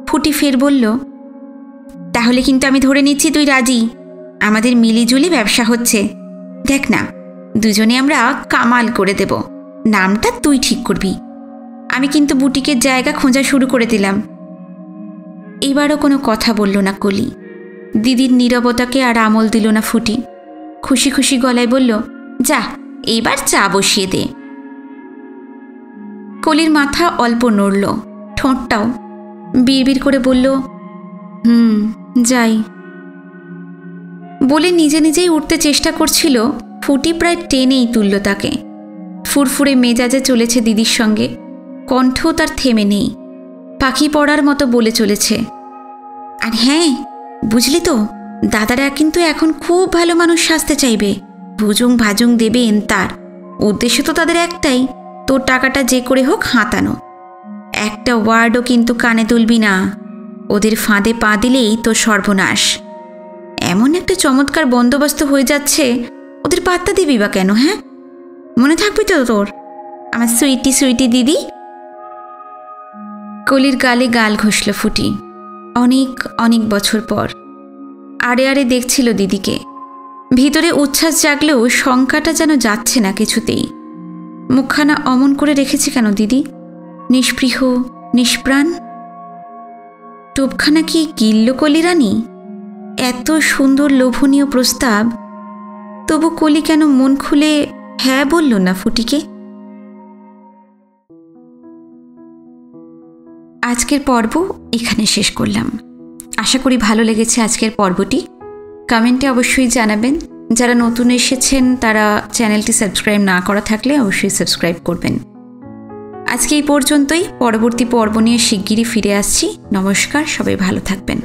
ফুটি ফের বলল, তাহলে কিন্তু আমি ধরে নিচ্ছি তুই রাজি। আমাদের মিলিজুলি ব্যবসা হচ্ছে। দেখ না, দুজনে আমরা কামাল করে দেব। নামটা তুই ঠিক করবি। আমি কিন্তু বুটিকের জায়গা খোঁজা শুরু করে দিলাম। এবারও কোনো কথা বলল না কলি। দিদির নীরবতাকে আর আমল দিল না ফুটি। খুশি খুশি গলায় বলল, যা এইবার চা বসিয়ে দে। কলির মাথা অল্প নড়ল, ঠোঁটটাও। বিড়বিড় করে বলল, যাই। বলে নিজে নিজেই উঠতে চেষ্টা করছিল। ফুটি প্রায় টেনেই তুলল তাকে। ফুরফুরে মেজাজে চলেছে দিদির সঙ্গে, কণ্ঠও তার থেমে নেই, পাখি পড়ার মতো বলে চলেছে। আর হ্যাঁ, বুঝলি তো, দাদারা কিন্তু এখন খুব ভালো মানুষ সাজতে চাইবে। ভুজুং ভাজুং দেবেন, তার উদ্দেশ্য তো তাদের একটাই, তোর টাকাটা যে করে হোক হাতানো। একটা ওয়ার্ডও কিন্তু কানে তুলবি না, ওদের ফাঁদে পা দিলেই তোর সর্বনাশ। এমন একটা চমৎকার বন্দোবস্ত হয়ে যাচ্ছে, ওদের পাত্তা দিবি বা কেন? হ্যাঁ, মনে থাকবি তো তোর, আমার সুইটি সুইটি দিদি? কলির গালে গাল ঘষল ফুটি। অনেক অনেক বছর পর আড়ে আড়ে দেখছিল দিদিকে। ভিতরে উচ্ছ্বাস জাগলেও শঙ্কাটা যেন যাচ্ছে না কিছুতেই। মুখখানা অমন করে রেখেছে কেন দিদি? নিষ্পৃহ, নিষ্প্রাণ। টোপখানা কি গিলল কলি রানী? এত সুন্দর লোভনীয় প্রস্তাব, তবু কলি কেন মন খুলে হ্যাঁ বলল না ফুটিকে? আজকের পর্ব এখানে শেষ করলাম। আশা করি ভালো লেগেছে আজকের পর্বটি। কমেন্টে অবশ্যই জানাবেন। যারা নতুন এসেছেন তারা চ্যানেলটি সাবস্ক্রাইব না করা থাকলে অবশ্যই সাবস্ক্রাইব করবেন। আজকে এই পর্যন্তই। পরবর্তী পর্ব নিয়ে শিগগিরই ফিরে আসছি। নমস্কার, সবাই ভালো থাকবেন।